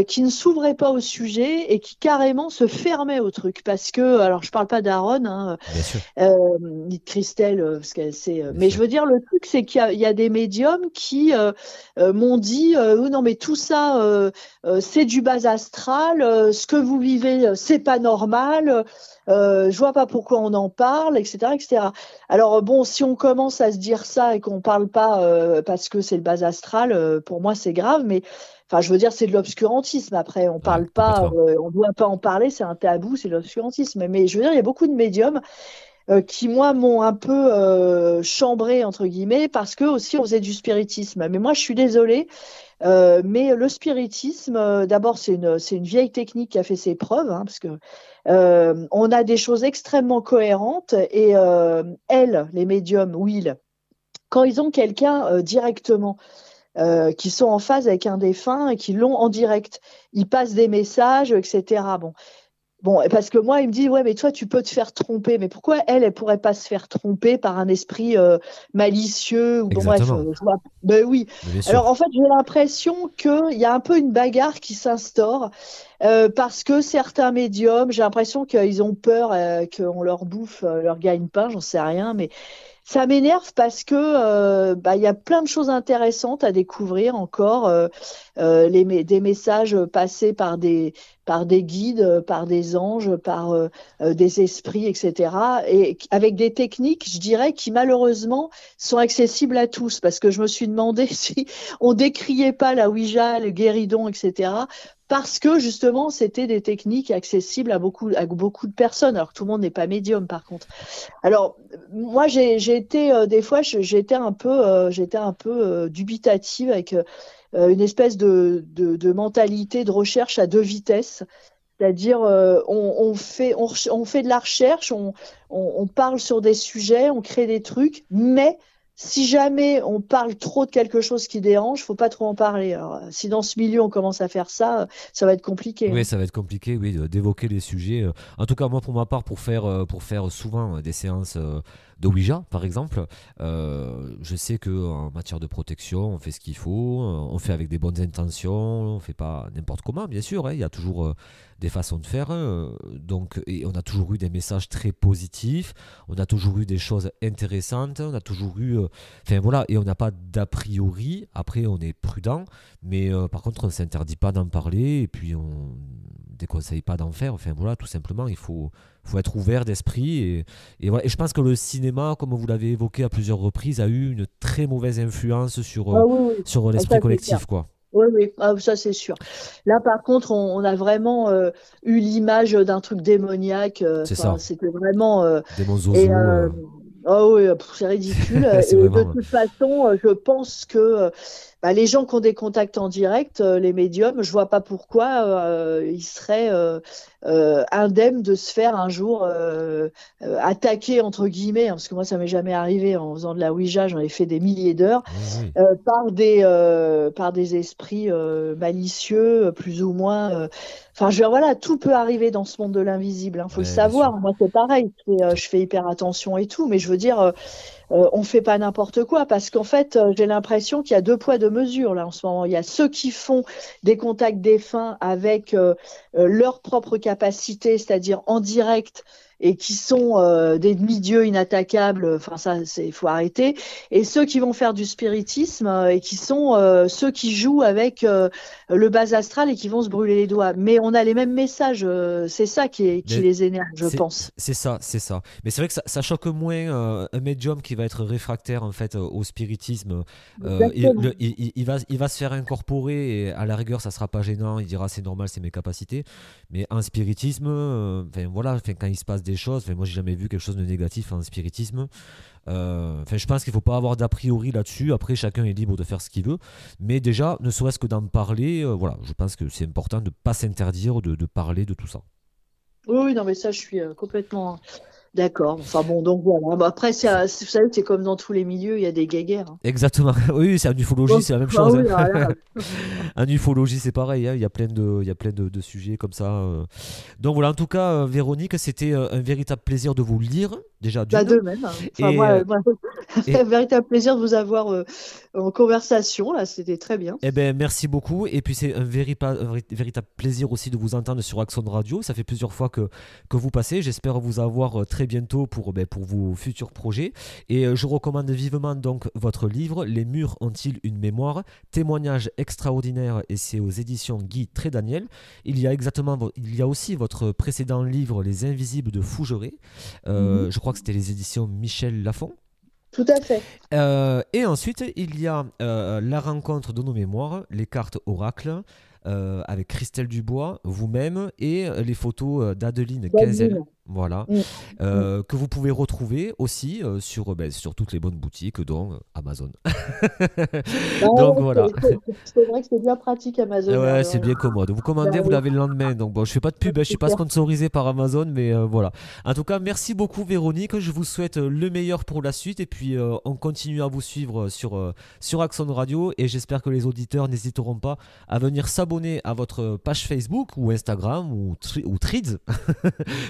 qui ne s'ouvraient pas au sujet et qui carrément se fermaient au truc. Parce que, alors, je parle pas d'Aaron, hein, Bien sûr, ni de Christelle, parce qu'elle sait. bien Mais je sûr. veux dire, le truc, c'est qu'il y a des médiums qui m'ont dit, oh non, mais tout ça, c'est du bas astral. Ce que vous vivez, c'est pas normal. Je vois pas pourquoi on en parle, etc., etc. Alors bon, si on commence à se dire ça et qu'on parle pas parce que c'est le bas astral, pour moi c'est grave. Mais enfin, je veux dire, c'est de l'obscurantisme. Après, on Ouais, parle pas, complètement. on doit pas en parler, c'est un tabou, c'est de l'obscurantisme. Mais je veux dire, il y a beaucoup de médiums qui, moi, m'ont un peu chambré, entre guillemets, parce que aussi on faisait du spiritisme. Mais moi, je suis désolée, mais le spiritisme, d'abord, c'est une vieille technique qui a fait ses preuves, hein, parce que on a des choses extrêmement cohérentes et elles, les médiums, Will, quand ils ont quelqu'un directement, qui sont en phase avec un défunt et qui l'ont en direct, ils passent des messages, etc. Bon, parce que moi, il me dit, ouais, mais toi, tu peux te faire tromper. Mais pourquoi elle pourrait pas se faire tromper par un esprit malicieux ou bon, bref, Exactement. je vois. Ben oui. Mais bien Alors, sûr. en fait, j'ai l'impression qu'il y a un peu une bagarre qui s'instaure parce que certains médiums, j'ai l'impression qu'ils ont peur qu'on leur bouffe leur gagne-pain, j'en sais rien, mais ça m'énerve parce que bah, il y a plein de choses intéressantes à découvrir encore, des messages passés par des guides, par des anges, par des esprits, etc. Et avec des techniques, je dirais, qui malheureusement sont accessibles à tous. Parce que je me suis demandé si on décriait pas la Ouija, le guéridon, etc. Parce que justement, c'était des techniques accessibles à beaucoup de personnes, alors que tout le monde n'est pas médium, par contre. Alors, moi, j'ai été des fois, j'étais un peu dubitative avec une espèce de mentalité de recherche à deux vitesses. C'est-à-dire, on fait de la recherche, on parle sur des sujets, on crée des trucs, mais si jamais on parle trop de quelque chose qui dérange, faut pas trop en parler. Alors, si dans ce milieu on commence à faire ça, ça va être compliqué, Oui, hein. ça va être compliqué, oui, d'évoquer les sujets. En tout cas, moi, pour ma part, pour faire souvent des séances de Ouija, par exemple, je sais que en matière de protection, on fait ce qu'il faut, on fait avec des bonnes intentions, on fait pas n'importe comment, bien sûr, hein, il y a toujours des façons de faire. Donc, et on a toujours eu des messages très positifs, on a toujours eu des choses intéressantes, on a toujours eu, enfin voilà, et on n'a pas d'a priori. Après, on est prudent, mais par contre, on ne s'interdit pas d'en parler et puis on déconseille pas d'en faire. Enfin voilà, tout simplement, faut être ouvert d'esprit. Et voilà. Et je pense que le cinéma, comme vous l'avez évoqué à plusieurs reprises, a eu une très mauvaise influence Ah oui, oui. sur Ah, l'esprit ça c'est clair. collectif, quoi. Oui, oui, ah, ça c'est sûr. Là, par contre, on a vraiment eu l'image d'un truc démoniaque. C'est Enfin, ça. c'était vraiment. Démon Et Zozo, oh oui, c'est ridicule. c'est Et de vraiment. toute façon, je pense que bah, les gens qui ont des contacts en direct, les médiums, je vois pas pourquoi ils seraient indemnes de se faire un jour attaquer entre guillemets, hein, parce que moi ça m'est jamais arrivé en faisant de la Ouija, j'en ai fait des milliers d'heures Oui, oui. par des esprits malicieux, plus ou moins. Enfin, voilà, tout peut arriver dans ce monde de l'invisible, hein, faut le Ouais, bien sûr. savoir. Moi, c'est pareil. Je fais hyper attention et tout, mais je veux dire, on fait pas n'importe quoi parce qu'en fait, j'ai l'impression qu'il y a deux poids, deux mesures là en ce moment. Il y a ceux qui font des contacts défunts avec leur propre capacité, c'est-à-dire en direct et qui sont des demi-dieux inattaquables, enfin ça, il faut arrêter. Et ceux qui vont faire du spiritisme et qui sont ceux qui jouent avec le bas astral et qui vont se brûler les doigts. Mais on a les mêmes messages, c'est ça qui Mais les énerve, je c'est pense. c'est ça, c'est ça. Mais c'est vrai que ça choque moins un médium qui va être réfractaire en fait au spiritisme. Exactement. Il va se faire incorporer et à la rigueur ça sera pas gênant. Il dira c'est normal, c'est mes capacités. Mais en spiritisme, enfin voilà, enfin, quand il se passe des choses, enfin, moi j'ai jamais vu quelque chose de négatif en spiritisme. Enfin, je pense qu'il faut pas avoir d'a priori là-dessus. Après, chacun est libre de faire ce qu'il veut. Mais déjà, ne serait-ce que d'en parler, voilà, je pense que c'est important de pas s'interdire de parler de tout ça. Oui, oui, non, mais ça, je suis complètement d'accord. Enfin bon, donc voilà. Bah, après, vous savez, c'est comme dans tous les milieux, il y a des guéguerres, hein. Exactement. Oui, c'est en ufologie, Donc, c'est la même ah chose, oui, hein. voilà. En ufologie, c'est pareil, hein. Il y a plein de sujets comme ça. Donc voilà, en tout cas, Véronique, c'était un véritable plaisir de vous lire, déjà Bah, d'une. de même, hein. Enfin, Et, moi, et, un véritable plaisir de vous avoir en conversation, là, c'était très bien. eh ben, merci beaucoup. Et puis, c'est un véritable plaisir aussi de vous entendre sur Axon Radio. Ça fait plusieurs fois que vous passez. J'espère vous avoir très bientôt pour vos futurs projets. Et je recommande vivement donc votre livre, Les murs ont-ils une mémoire? Témoignage extraordinaire, et c'est aux éditions Guy Trédaniel. Il y a aussi votre précédent livre, Les Invisibles de Fougeray. Mhm. Je crois que c'était les éditions Michel Lafon. Tout à fait. Et ensuite, il y a la rencontre de nos mémoires, les cartes oracles, avec Christelle Dubois, vous-même, et les photos d'Adeline Quinzel. D'adeline. Voilà. Mm. Mm. Que vous pouvez retrouver aussi sur toutes les bonnes boutiques, dont Amazon. Bah, Donc ouais, voilà. c'est vrai que c'est bien pratique Amazon, Ouais, c'est ouais. bien commode. Vous Bah, commandez, vous oui, l'avez le lendemain. Donc bon, je fais pas de pub, hein, je suis c'est pas clair. sponsorisé par Amazon, mais voilà. En tout cas, merci beaucoup Véronique. Je vous souhaite le meilleur pour la suite et puis on continue à vous suivre sur Axon Radio et j'espère que les auditeurs n'hésiteront pas à venir s'abonner à votre page Facebook ou Instagram ou Threads,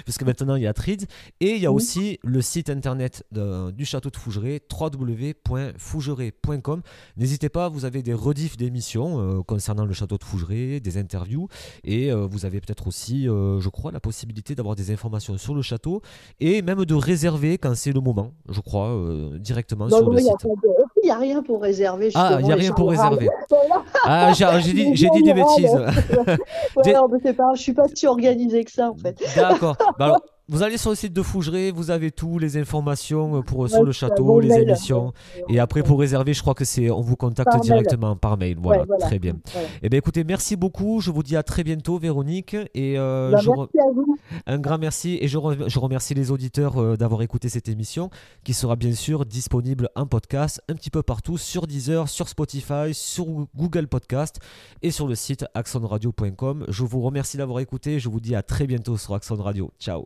puisque maintenant il y a Threads et il y a Mm. aussi le site internet du château de Fougeray, www.fougeray.com. N'hésitez pas, vous avez des rediffs d'émissions concernant le château de Fougeray, des interviews, et vous avez peut-être aussi, je crois, la possibilité d'avoir des informations sur le château, et même de réserver quand c'est le moment, je crois, directement Non, sur non, le site. il y a rien pour réserver, Ah, il justement, n'y a les rien gens pour râlent. réserver. Voilà, Ah, les j'ai gens dit ils des râlent. bêtises. Ouais, Dé- non, mais c'est pas, je suis pas si organisée que ça, en fait. D'accord. Bah alors, vous allez sur le site de Fougeray, vous avez tout, les informations sur Ouais, le c'est un château, bon les mail. émissions. Et après, pour réserver, je crois que on vous contacte Par mail. directement par mail. Ouais, Voilà, voilà. très bien. Voilà. Eh bien, écoutez, merci beaucoup. Je vous dis à très bientôt, Véronique. Et Ben, merci à vous. un grand merci. Et je remercie les auditeurs d'avoir écouté cette émission qui sera bien sûr disponible en podcast un petit peu partout sur Deezer, sur Spotify, sur Google Podcast et sur le site axonradio.com. Je vous remercie d'avoir écouté. Je vous dis à très bientôt sur Axon Radio. Ciao.